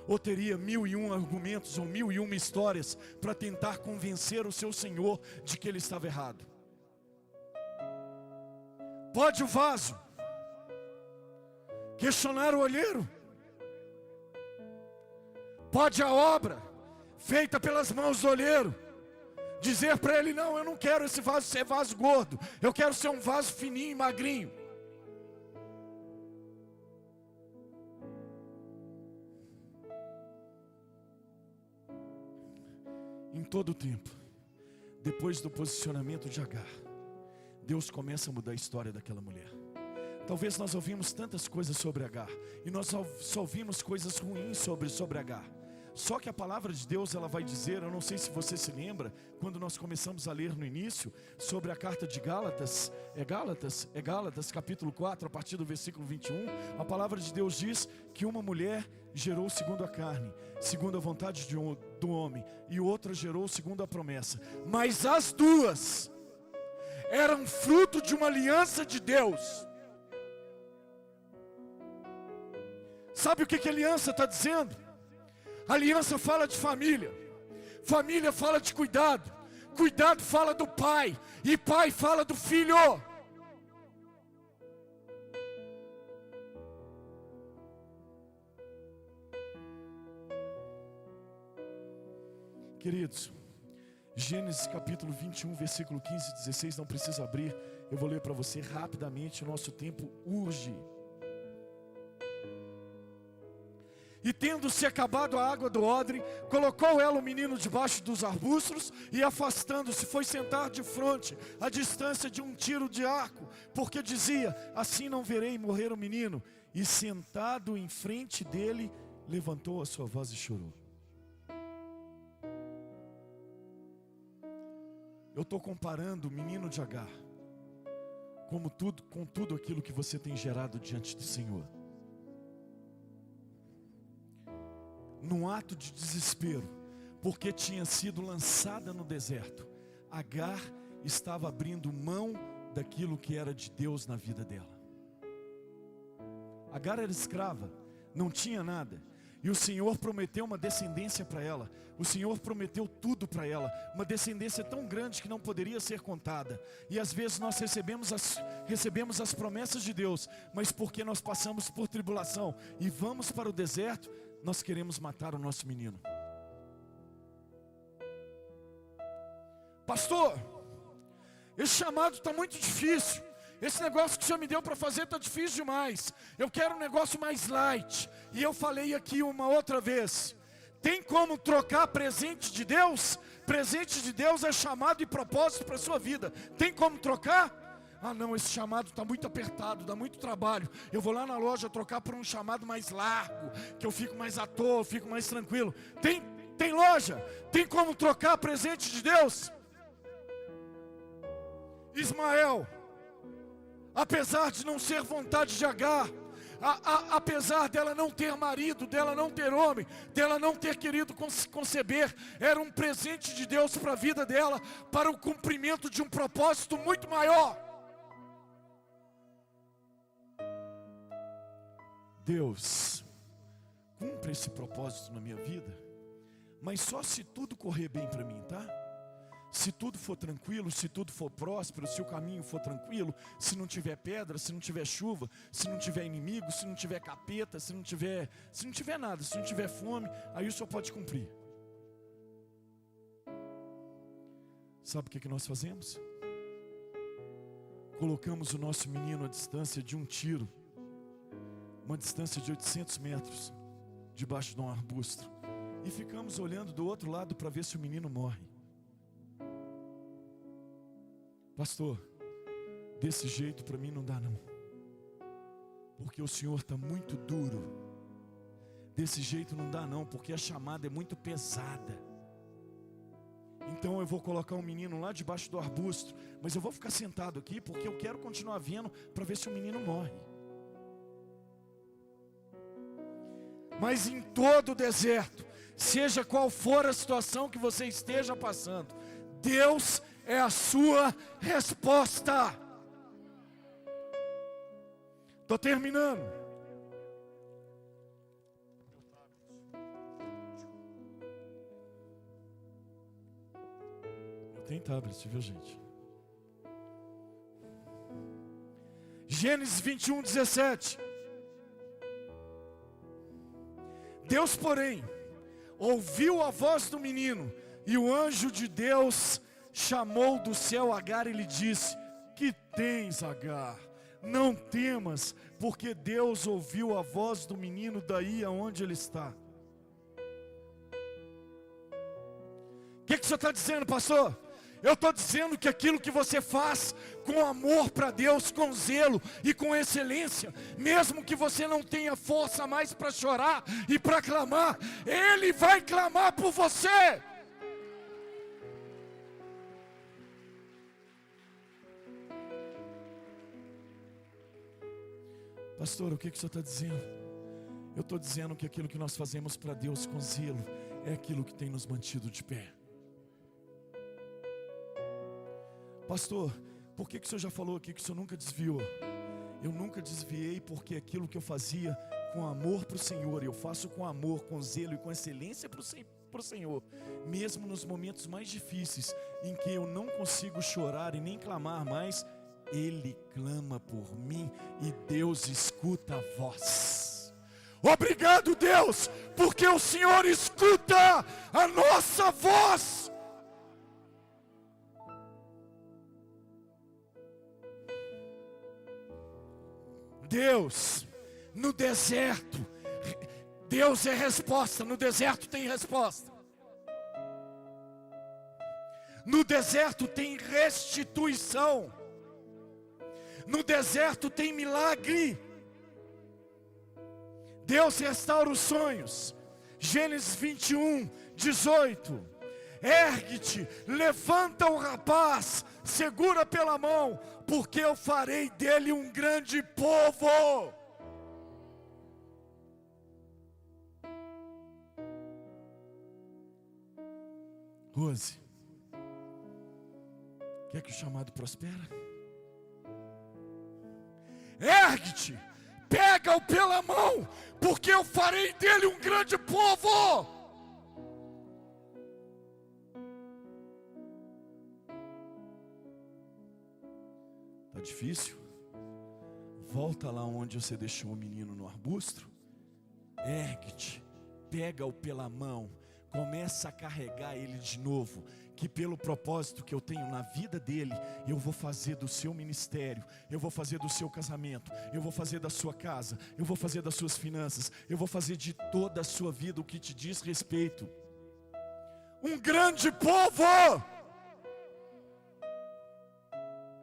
Ou teria 1001 argumentos ou 1001 histórias para tentar convencer o seu Senhor de que ele estava errado? Pode o vaso questionar o olheiro? Pode a obra feita pelas mãos do olheiro dizer para ele: não, eu não quero esse vaso ser vaso gordo, eu quero ser um vaso fininho e magrinho? Em todo o tempo, depois do posicionamento de Agar, Deus começa a mudar a história daquela mulher. Talvez nós ouvimos tantas coisas sobre Agar, e nós só ouvimos coisas ruins sobre Agar. Só que a palavra de Deus, ela vai dizer, eu não sei se você se lembra, quando nós começamos a ler no início, sobre a carta de Gálatas, Gálatas capítulo 4, a partir do versículo 21, a palavra de Deus diz que uma mulher gerou segundo a carne, segundo a vontade do homem, e outra gerou segundo a promessa, mas as duas eram fruto de uma aliança de Deus. Sabe o que a aliança está dizendo? A aliança fala de família, família fala de cuidado, cuidado fala do pai, e pai fala do filho. Queridos, Gênesis capítulo 21, versículo 15 e 16, não precisa abrir, eu vou ler para você rapidamente, o nosso tempo urge. E tendo-se acabado a água do odre, colocou ela o menino debaixo dos arbustos, e afastando-se, foi sentar de fronte, à distância de um tiro de arco, porque dizia: assim não verei morrer o menino. E sentado em frente dele, levantou a sua voz e chorou. Eu estou comparando o menino de Agar com tudo aquilo que você tem gerado diante do Senhor. Num ato de desespero, porque tinha sido lançada no deserto, Agar estava abrindo mão daquilo que era de Deus na vida dela. Agar era escrava, não tinha nada, e o Senhor prometeu uma descendência para ela. O Senhor prometeu tudo para ela, uma descendência tão grande que não poderia ser contada. E às vezes nós recebemos as promessas de Deus, mas porque nós passamos por tribulação e vamos para o deserto, nós queremos matar o nosso menino. Pastor, esse chamado está muito difícil. Esse negócio que o Senhor me deu para fazer está difícil demais. Eu quero um negócio mais light. E eu falei aqui uma outra vez: tem como trocar presente de Deus? Presente de Deus é chamado e propósito para a sua vida. Tem como trocar? Ah não, esse chamado está muito apertado, dá muito trabalho. Eu vou lá na loja trocar por um chamado mais largo, que eu fico mais à toa, eu fico mais tranquilo. Tem loja? Tem como trocar presente de Deus? Ismael, apesar de não ser vontade de Agar, apesar dela não ter marido, dela não ter homem, dela não ter querido conceber, era um presente de Deus para a vida dela, para o cumprimento de um propósito muito maior. Deus, cumpre esse propósito na minha vida, mas só se tudo correr bem para mim, tá? Se tudo for tranquilo, se tudo for próspero, se o caminho for tranquilo, se não tiver pedra, se não tiver chuva, se não tiver inimigo, se não tiver capeta, se não tiver nada, se não tiver fome, aí o Senhor pode cumprir. Sabe o que nós fazemos? Colocamos o nosso menino à distância de um tiro, uma distância de 800 metros, debaixo de um arbusto, e ficamos olhando do outro lado para ver se o menino morre. Pastor, desse jeito para mim não dá não, porque o Senhor está muito duro. Desse jeito não dá não, porque a chamada é muito pesada. Então eu vou colocar um menino lá debaixo do arbusto, mas eu vou ficar sentado aqui porque eu quero continuar vendo para ver se o menino morre. Mas em todo o deserto, seja qual for a situação que você esteja passando, Deus é a sua resposta. Estou terminando. Eu tenho tablet, viu gente? Gênesis 21, 17. Deus, porém, ouviu a voz do menino, e o anjo de Deus chamou do céu Agar e lhe disse: que tens, Agar? Não temas, porque Deus ouviu a voz do menino daí aonde ele está. O que o senhor está dizendo, pastor? Eu estou dizendo que aquilo que você faz com amor para Deus, com zelo e com excelência, mesmo que você não tenha força mais para chorar e para clamar, Ele vai clamar por você. Pastor, o que o senhor está dizendo? Eu estou dizendo que aquilo que nós fazemos para Deus com zelo é aquilo que tem nos mantido de pé. Pastor, por que o senhor já falou aqui que o senhor nunca desviou? Eu nunca desviei porque aquilo que eu fazia com amor para o Senhor, eu faço com amor, com zelo e com excelência para o Senhor. Mesmo nos momentos mais difíceis, em que eu não consigo chorar e nem clamar mais, Ele clama por mim e Deus escuta a voz. Obrigado, Deus, porque o Senhor escuta a nossa voz. Deus, no deserto, Deus é resposta. No deserto tem resposta. No deserto tem restituição. No deserto tem milagre. Deus restaura os sonhos. Gênesis 21, 18. Ergue-te, levanta o rapaz, segura pela mão, porque eu farei dele um grande povo. Rose, quer que o chamado prospere? Ergue-te, pega-o pela mão, porque eu farei dele um grande povo. Tá difícil? Volta lá onde você deixou o menino no arbusto. Ergue-te, pega-o pela mão, começa a carregar ele de novo, que pelo propósito que eu tenho na vida dele, eu vou fazer do seu ministério, eu vou fazer do seu casamento, eu vou fazer da sua casa, eu vou fazer das suas finanças, eu vou fazer de toda a sua vida o que te diz respeito. Um grande povo!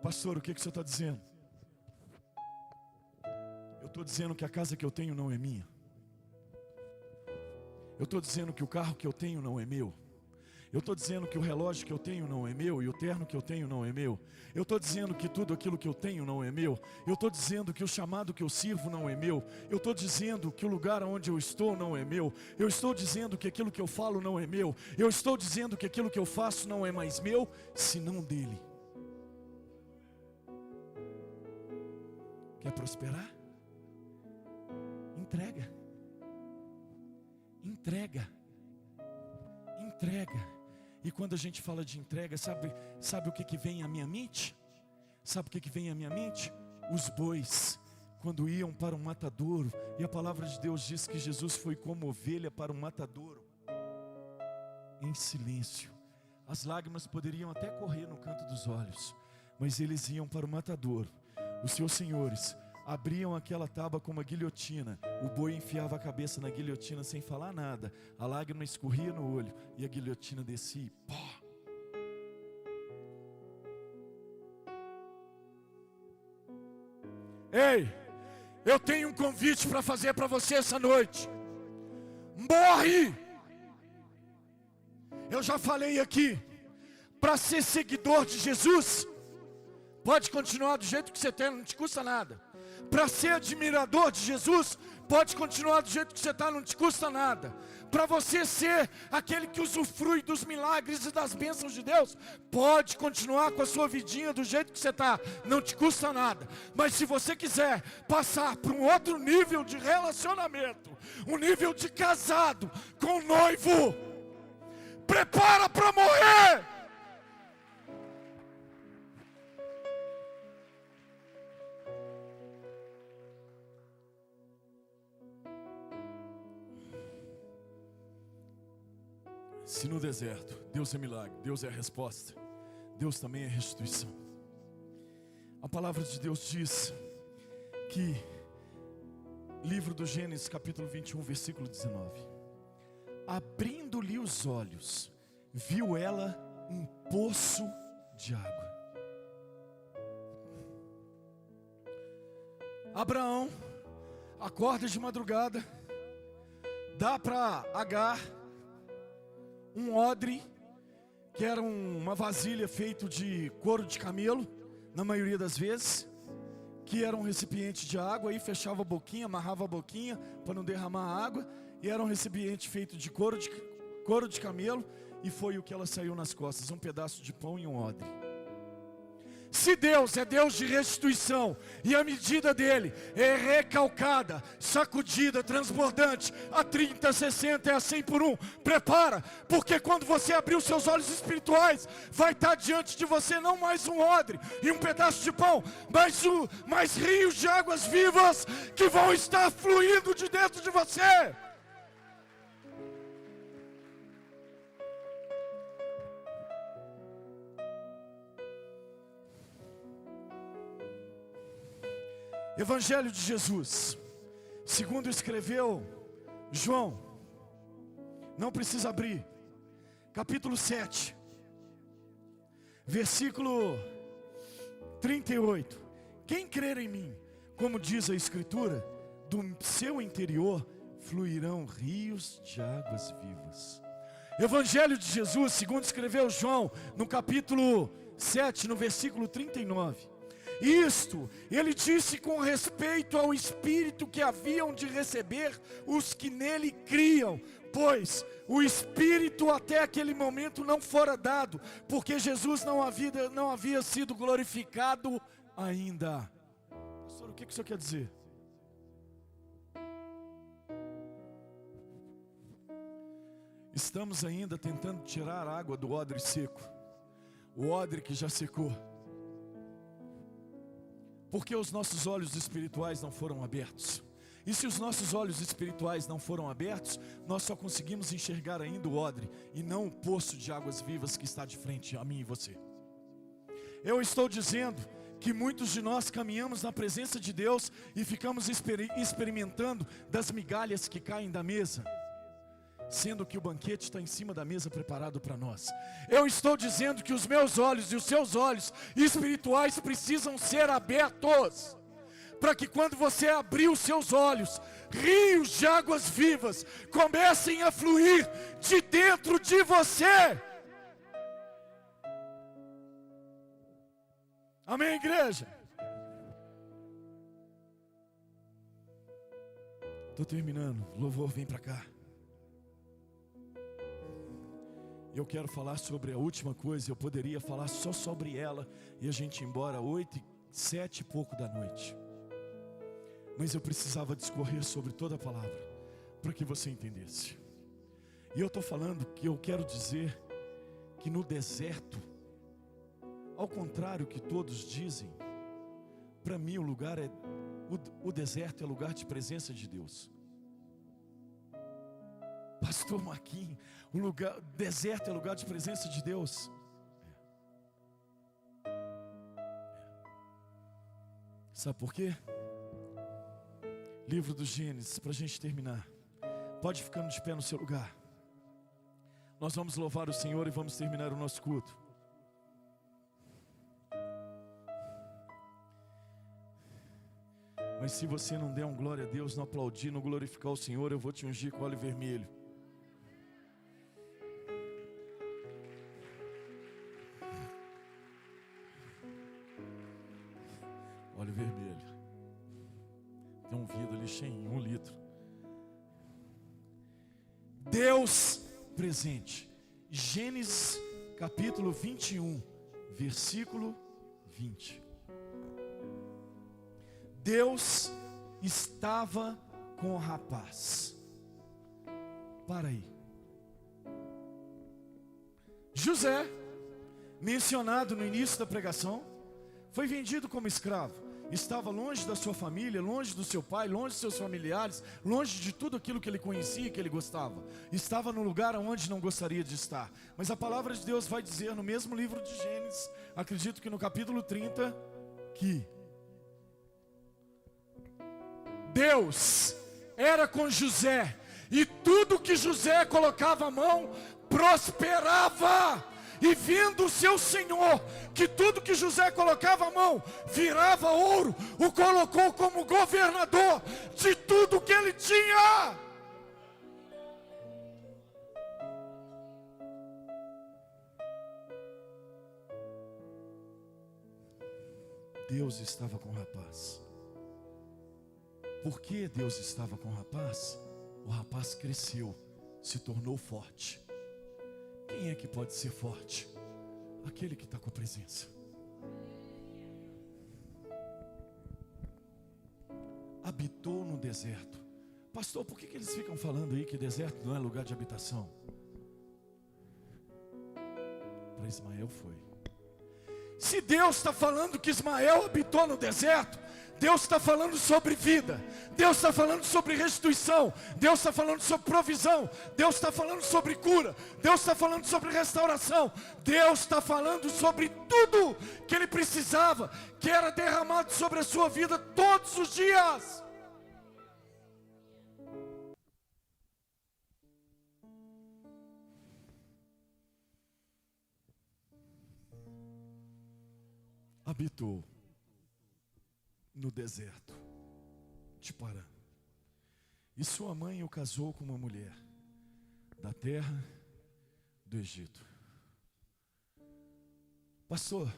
Pastor, o que o senhor está dizendo? Eu estou dizendo que a casa que eu tenho não é minha. Eu estou dizendo que o carro que eu tenho não é meu. Eu estou dizendo que o relógio que eu tenho não é meu, e o terno que eu tenho não é meu. Eu estou dizendo que tudo aquilo que eu tenho não é meu. Eu estou dizendo que o chamado que eu sirvo não é meu. Eu estou dizendo que o lugar onde eu estou não é meu. Eu estou dizendo que aquilo que eu falo não é meu. Eu estou dizendo que aquilo que eu faço não é mais meu, senão dele. Quer prosperar? Entrega. Entrega. Entrega. E quando a gente fala de entrega, sabe o que vem à minha mente? Sabe o que vem à minha mente? Os bois, quando iam para um matadouro, e a palavra de Deus diz que Jesus foi como ovelha para um matadouro, em silêncio. As lágrimas poderiam até correr no canto dos olhos, mas eles iam para o matadouro. Os seus senhores abriam aquela tábua com uma guilhotina. O boi enfiava a cabeça na guilhotina sem falar nada. A lágrima escorria no olho e a guilhotina descia e pó. Ei, eu tenho um convite para fazer para você essa noite. Morre! Eu já falei aqui, para ser seguidor de Jesus, pode continuar do jeito que você tem, não te custa nada. Para ser admirador de Jesus, pode continuar do jeito que você está, não te custa nada. Para você ser aquele que usufrui dos milagres e das bênçãos de Deus, pode continuar com a sua vidinha do jeito que você está, não te custa nada. Mas se você quiser passar para um outro nível de relacionamento, um nível de casado com o noivo, prepara para morrer. Se no deserto Deus é milagre, Deus é a resposta, Deus também é restituição. A palavra de Deus diz que, livro do Gênesis capítulo 21, versículo 19: abrindo-lhe os olhos, viu ela um poço de água. Abraão acorda de madrugada, dá para Agar um odre, que era uma vasilha feita de couro de camelo, na maioria das vezes, que era um recipiente de água, aí fechava a boquinha, amarrava a boquinha para não derramar água, e era um recipiente feito de couro de camelo, e foi o que ela saiu nas costas, um pedaço de pão e um odre. Se Deus é Deus de restituição, e a medida dele é recalcada, sacudida, transbordante, a 30, 60 e a 100 por 1, prepara, porque quando você abrir os seus olhos espirituais, vai estar diante de você não mais um odre e um pedaço de pão, mas rios de águas vivas, que vão estar fluindo de dentro de você. Evangelho de Jesus, segundo escreveu João, não precisa abrir, capítulo 7, versículo 38. Quem crer em mim, como diz a Escritura, do seu interior fluirão rios de águas vivas. Evangelho de Jesus, segundo escreveu João, no capítulo 7, no versículo 39. Isto ele disse com respeito ao Espírito que haviam de receber os que nele criam, pois o Espírito até aquele momento não fora dado, porque Jesus não havia sido glorificado ainda. Pastor, o que isso quer dizer? Estamos ainda tentando tirar a água do odre seco, o odre que já secou, porque os nossos olhos espirituais não foram abertos. E se os nossos olhos espirituais não foram abertos, nós só conseguimos enxergar ainda o odre e não o poço de águas vivas que está de frente a mim e você. Eu estou dizendo que muitos de nós caminhamos na presença de Deus e ficamos experimentando das migalhas que caem da mesa, sendo que o banquete está em cima da mesa preparado para nós. Eu estou dizendo que os meus olhos e os seus olhos espirituais precisam ser abertos, para que quando você abrir os seus olhos, rios de águas vivas comecem a fluir de dentro de você. Amém, igreja? Estou terminando, louvor, vem para cá. Eu quero falar sobre a última coisa. Eu poderia falar só sobre ela e a gente ir embora 7 e pouco da noite. Mas eu precisava discorrer sobre toda a palavra, para que você entendesse. E eu estou falando que eu quero dizer que no deserto, ao contrário que todos dizem, para mim o deserto é lugar de presença de Deus. Pastor Marquinhos, o deserto é lugar de presença de Deus. Sabe por quê? Livro do Gênesis, para a gente terminar. Pode ficando de pé no seu lugar. Nós vamos louvar o Senhor e vamos terminar o nosso culto. Mas se você não der um glória a Deus, não aplaudir, não glorificar o Senhor, eu vou te ungir com óleo vermelho. Óleo vermelho. Tem um vidro ali cheio, 1 litro. Deus presente. Gênesis capítulo 21, versículo 20. Deus estava com o rapaz. Para aí. José, mencionado no início da pregação, foi vendido como escravo. Estava longe da sua família, longe do seu pai, longe dos seus familiares, longe de tudo aquilo que ele conhecia e que ele gostava. Estava no lugar onde não gostaria de estar. Mas a palavra de Deus vai dizer no mesmo livro de Gênesis, acredito que no capítulo 30, que Deus era com José, e tudo que José colocava a mão prosperava. E vendo o seu senhor, que tudo que José colocava a mão virava ouro, o colocou como governador de tudo que ele tinha. Deus estava com o rapaz. Por que Deus estava com o rapaz? O rapaz cresceu, se tornou forte. Quem é que pode ser forte? Aquele que está com a presença. Habitou no deserto. Pastor, por que eles ficam falando aí que deserto não é lugar de habitação? Para Ismael foi. Se Deus está falando que Ismael habitou no deserto, Deus está falando sobre vida, Deus está falando sobre restituição, Deus está falando sobre provisão, Deus está falando sobre cura, Deus está falando sobre restauração, Deus está falando sobre tudo que ele precisava, que era derramado sobre a sua vida todos os dias. Habitou no deserto de Parã. E sua mãe o casou com uma mulher da terra do Egito. Pastor,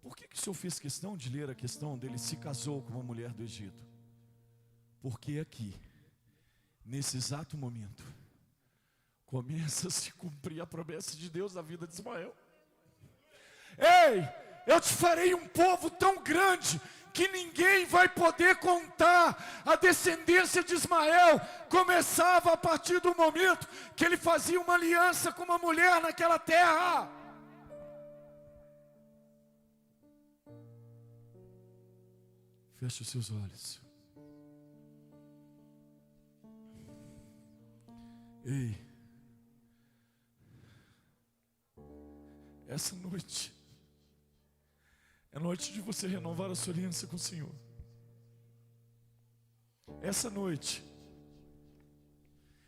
Por que o Senhor fez questão de ler a questão dele se casou com uma mulher do Egito? Porque aqui, nesse exato momento, começa a se cumprir a promessa de Deus na vida de Ismael. Ei, eu te farei um povo tão grande que ninguém vai poder contar. A descendência de Ismael começava a partir do momento que ele fazia uma aliança com uma mulher naquela terra. Feche os seus olhos. Ei, essa noite é noite de você renovar a sua aliança com o Senhor. Essa noite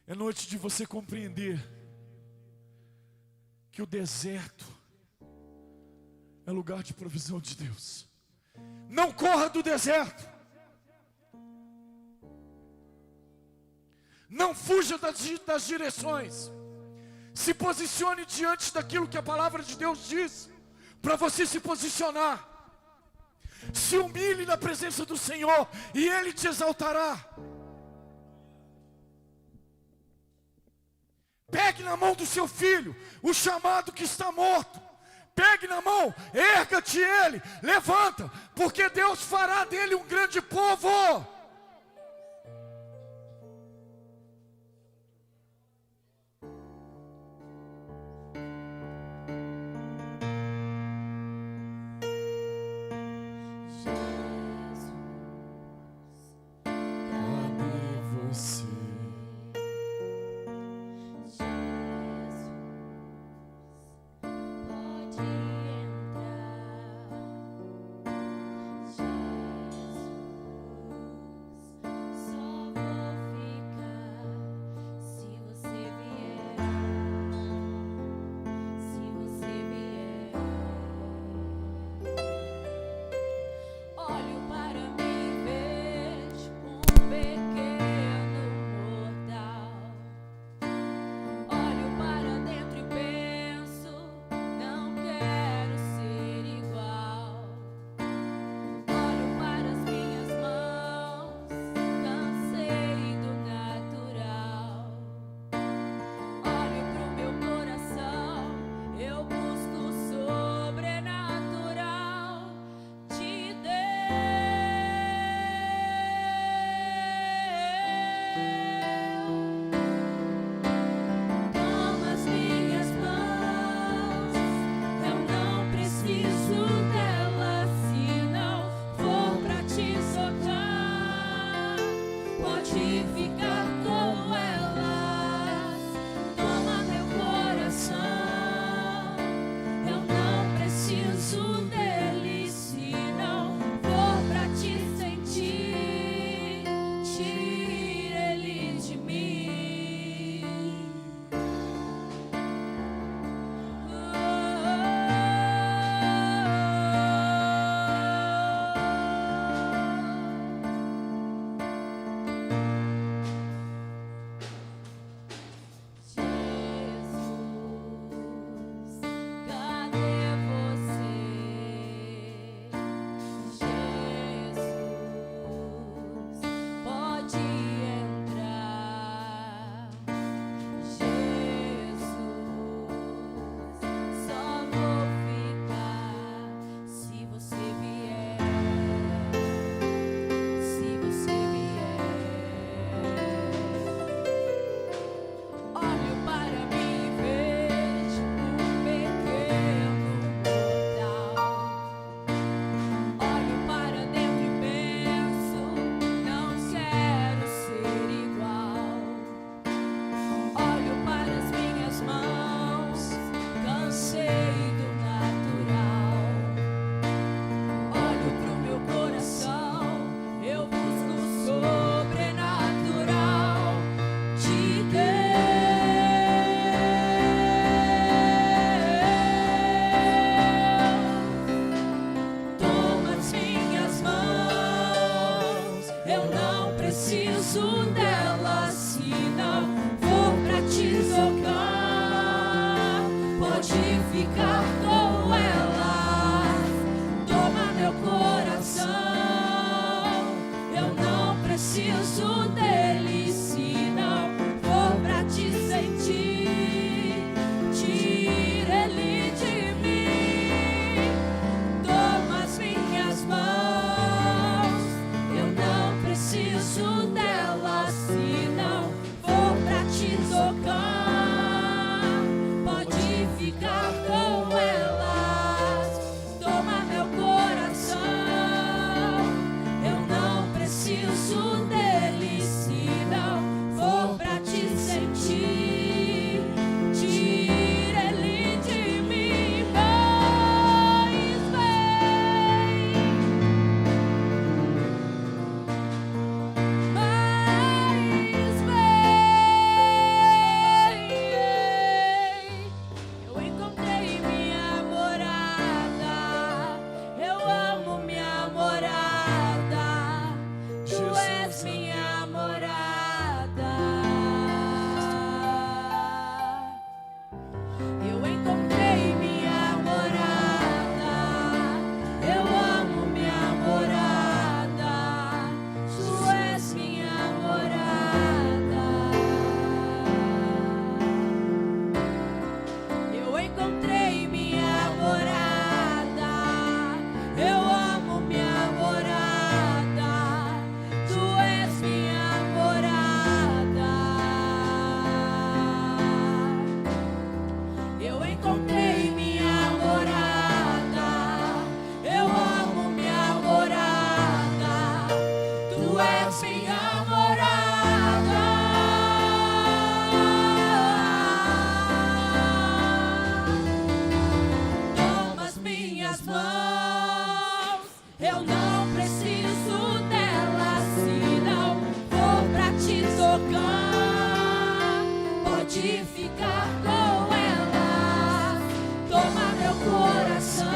é noite de você compreender que o deserto é lugar de provisão de Deus. Não corra do deserto. Não fuja das direções. Se posicione diante daquilo que a palavra de Deus diz, para você se posicionar. Se humilhe na presença do Senhor e Ele te exaltará. Pegue na mão do seu filho o chamado que está morto. Pegue na mão, erga-te ele, levanta, porque Deus fará dele um grande povo. Ficar com ela. preciso dele, se não for pra te sentir. Tira ele de mim, toma as minhas mãos. Eu não preciso dela, se não for pra te tocar. Pode ficar com elas, toma meu coração. Eu não preciso dele, se não for pra te sentir. Tira ele de mim, mas vem, mas vem. Eu encontrei minha morada, eu amo minha morada. Tu és minha morada. Eu encontrei minha morada, eu amo minha morada. Tu és minha morada. Eu encontrei minha morada, eu amo minha morada. Tu és minha morada. Eu encontrei minha morada, eu amo minha morada. Tu és minha morada. Toma as minhas mãos, eu não preciso dela, se não for pra te tocar. Pode ficar com ela, toma meu coração.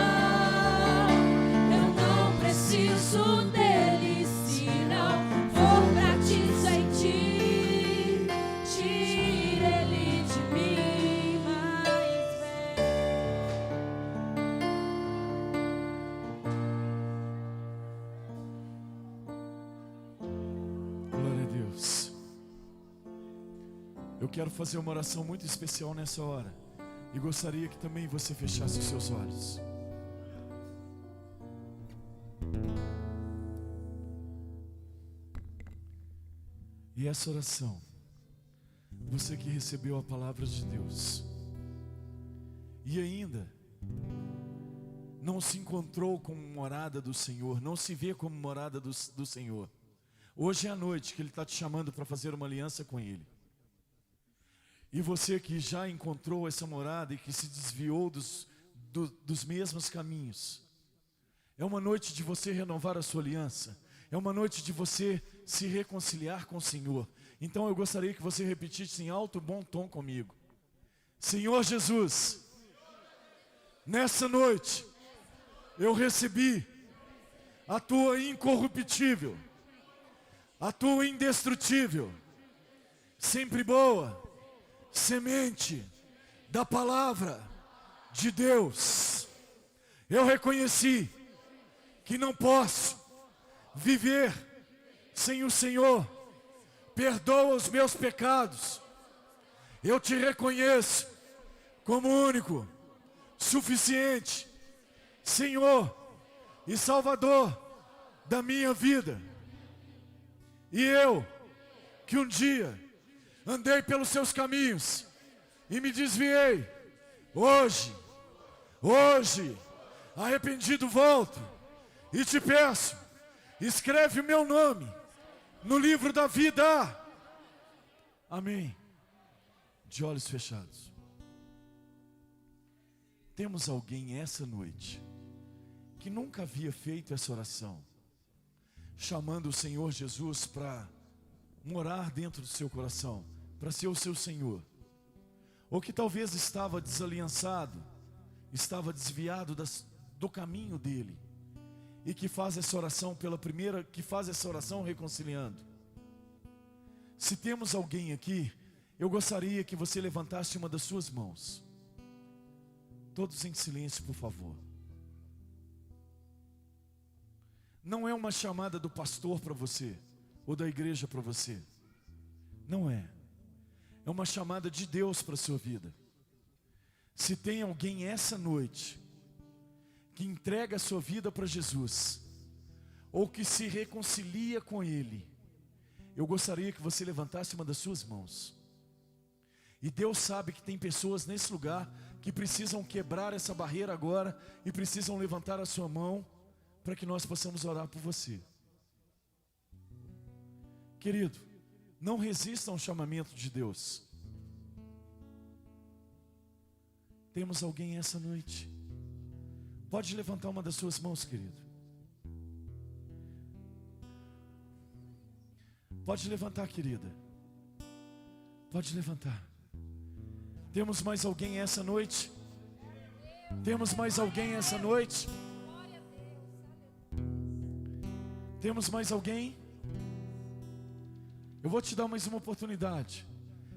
Eu não preciso dele, se não for pra te sentir. Tira ele de mim, mas Glória a Deus. Eu quero fazer uma oração muito especial nessa hora. E gostaria que também você fechasse os seus olhos. E essa oração, você que recebeu a palavra de Deus e ainda não se encontrou como morada do Senhor, não se vê como morada do Senhor, hoje é a noite que Ele está te chamando para fazer uma aliança com Ele. E você que já encontrou essa morada e que se desviou dos mesmos caminhos, é uma noite de você renovar a sua aliança, é uma noite de você se reconciliar com o Senhor. Então eu gostaria que você repetisse em alto bom tom comigo: Senhor Jesus, nessa noite eu recebi a tua incorruptível, a tua indestrutível, sempre boa semente da palavra de Deus. Eu reconheci que não posso viver sem o Senhor. Perdoa os meus pecados. Eu te reconheço como único, suficiente Senhor e Salvador da minha vida. E eu, que um dia andei pelos seus caminhos e me desviei, hoje, arrependido volto e te peço, escreve o meu nome no livro da vida. Amém. De olhos fechados. Temos alguém essa noite que nunca havia feito essa oração, chamando o Senhor Jesus para morar dentro do seu coração, para ser o seu Senhor, ou que talvez estava desaliançado, estava desviado do caminho dele, e que faz essa oração reconciliando. Se temos alguém aqui, eu gostaria que você levantasse uma das suas mãos. Todos em silêncio, por favor. Não é uma chamada do pastor para você, ou da igreja para você. Não é. É uma chamada de Deus para a sua vida. Se tem alguém essa noite que entrega a sua vida para Jesus, ou que se reconcilia com Ele, eu gostaria que você levantasse uma das suas mãos. E Deus sabe que tem pessoas nesse lugar que precisam quebrar essa barreira agora e precisam levantar a sua mão para que nós possamos orar por você. Querido, não resista ao chamamento de Deus. Temos alguém essa noite? Pode levantar uma das suas mãos, querido. Pode levantar, querida. Pode levantar. Temos mais alguém essa noite? Temos mais alguém essa noite? Temos mais alguém? Eu vou te dar mais uma oportunidade.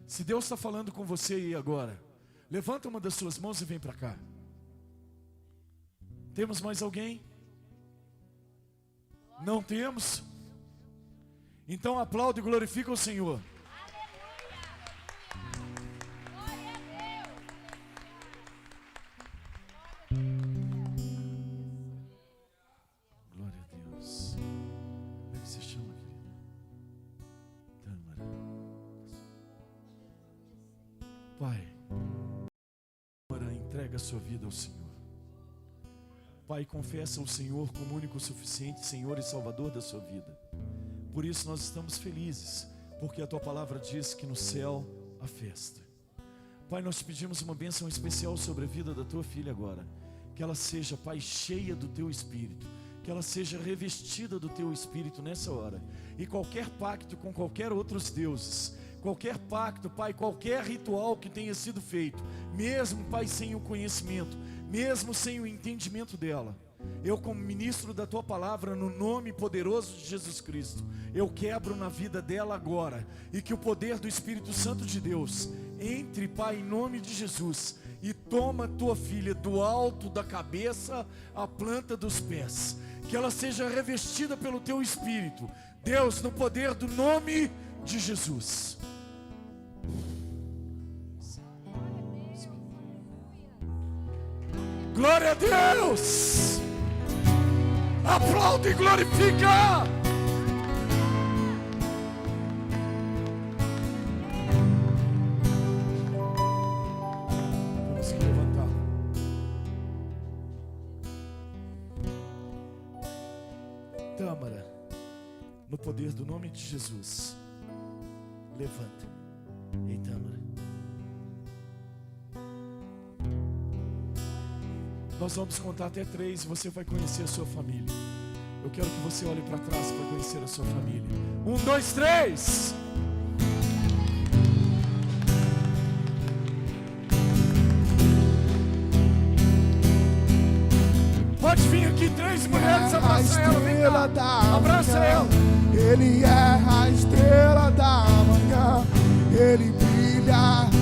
Se Deus está falando com você aí agora, levanta uma das suas mãos e vem para cá. Temos mais alguém? Não temos? Então aplaude e glorifica o Senhor. Glória a Deus. Como é que se chama, querida? Tâmara. Pai, Tâmara entrega a sua vida ao Senhor. Pai, confessa o Senhor como único, suficiente Senhor e Salvador da sua vida. Por isso nós estamos felizes, porque a Tua palavra diz que no céu há festa. Pai, nós te pedimos uma bênção especial sobre a vida da Tua filha agora. Que ela seja, Pai, cheia do Teu Espírito. Que ela seja revestida do Teu Espírito nessa hora. E qualquer pacto com qualquer outros deuses, qualquer pacto, Pai, qualquer ritual que tenha sido feito, mesmo, Pai, sem o conhecimento, mesmo sem o entendimento dela, eu, como ministro da Tua palavra, no nome poderoso de Jesus Cristo, eu quebro na vida dela agora, e que o poder do Espírito Santo de Deus entre, Pai, em nome de Jesus, e toma Tua filha do alto da cabeça à planta dos pés, que ela seja revestida pelo Teu Espírito, Deus, no poder do nome de Jesus. Glória a Deus! Aplaude e glorifica! Vamos se levantar. Tâmara, no poder do nome de Jesus, levanta. Ei, Tâmara. Nós vamos contar até 3 e você vai conhecer a sua família. Eu quero que você olhe para trás para conhecer a sua família. 1, 2, 3. Pode vir aqui 3 mulheres, abraça ela, vem cá. Abraça ela. Ele é a estrela da manhã, Ele brilha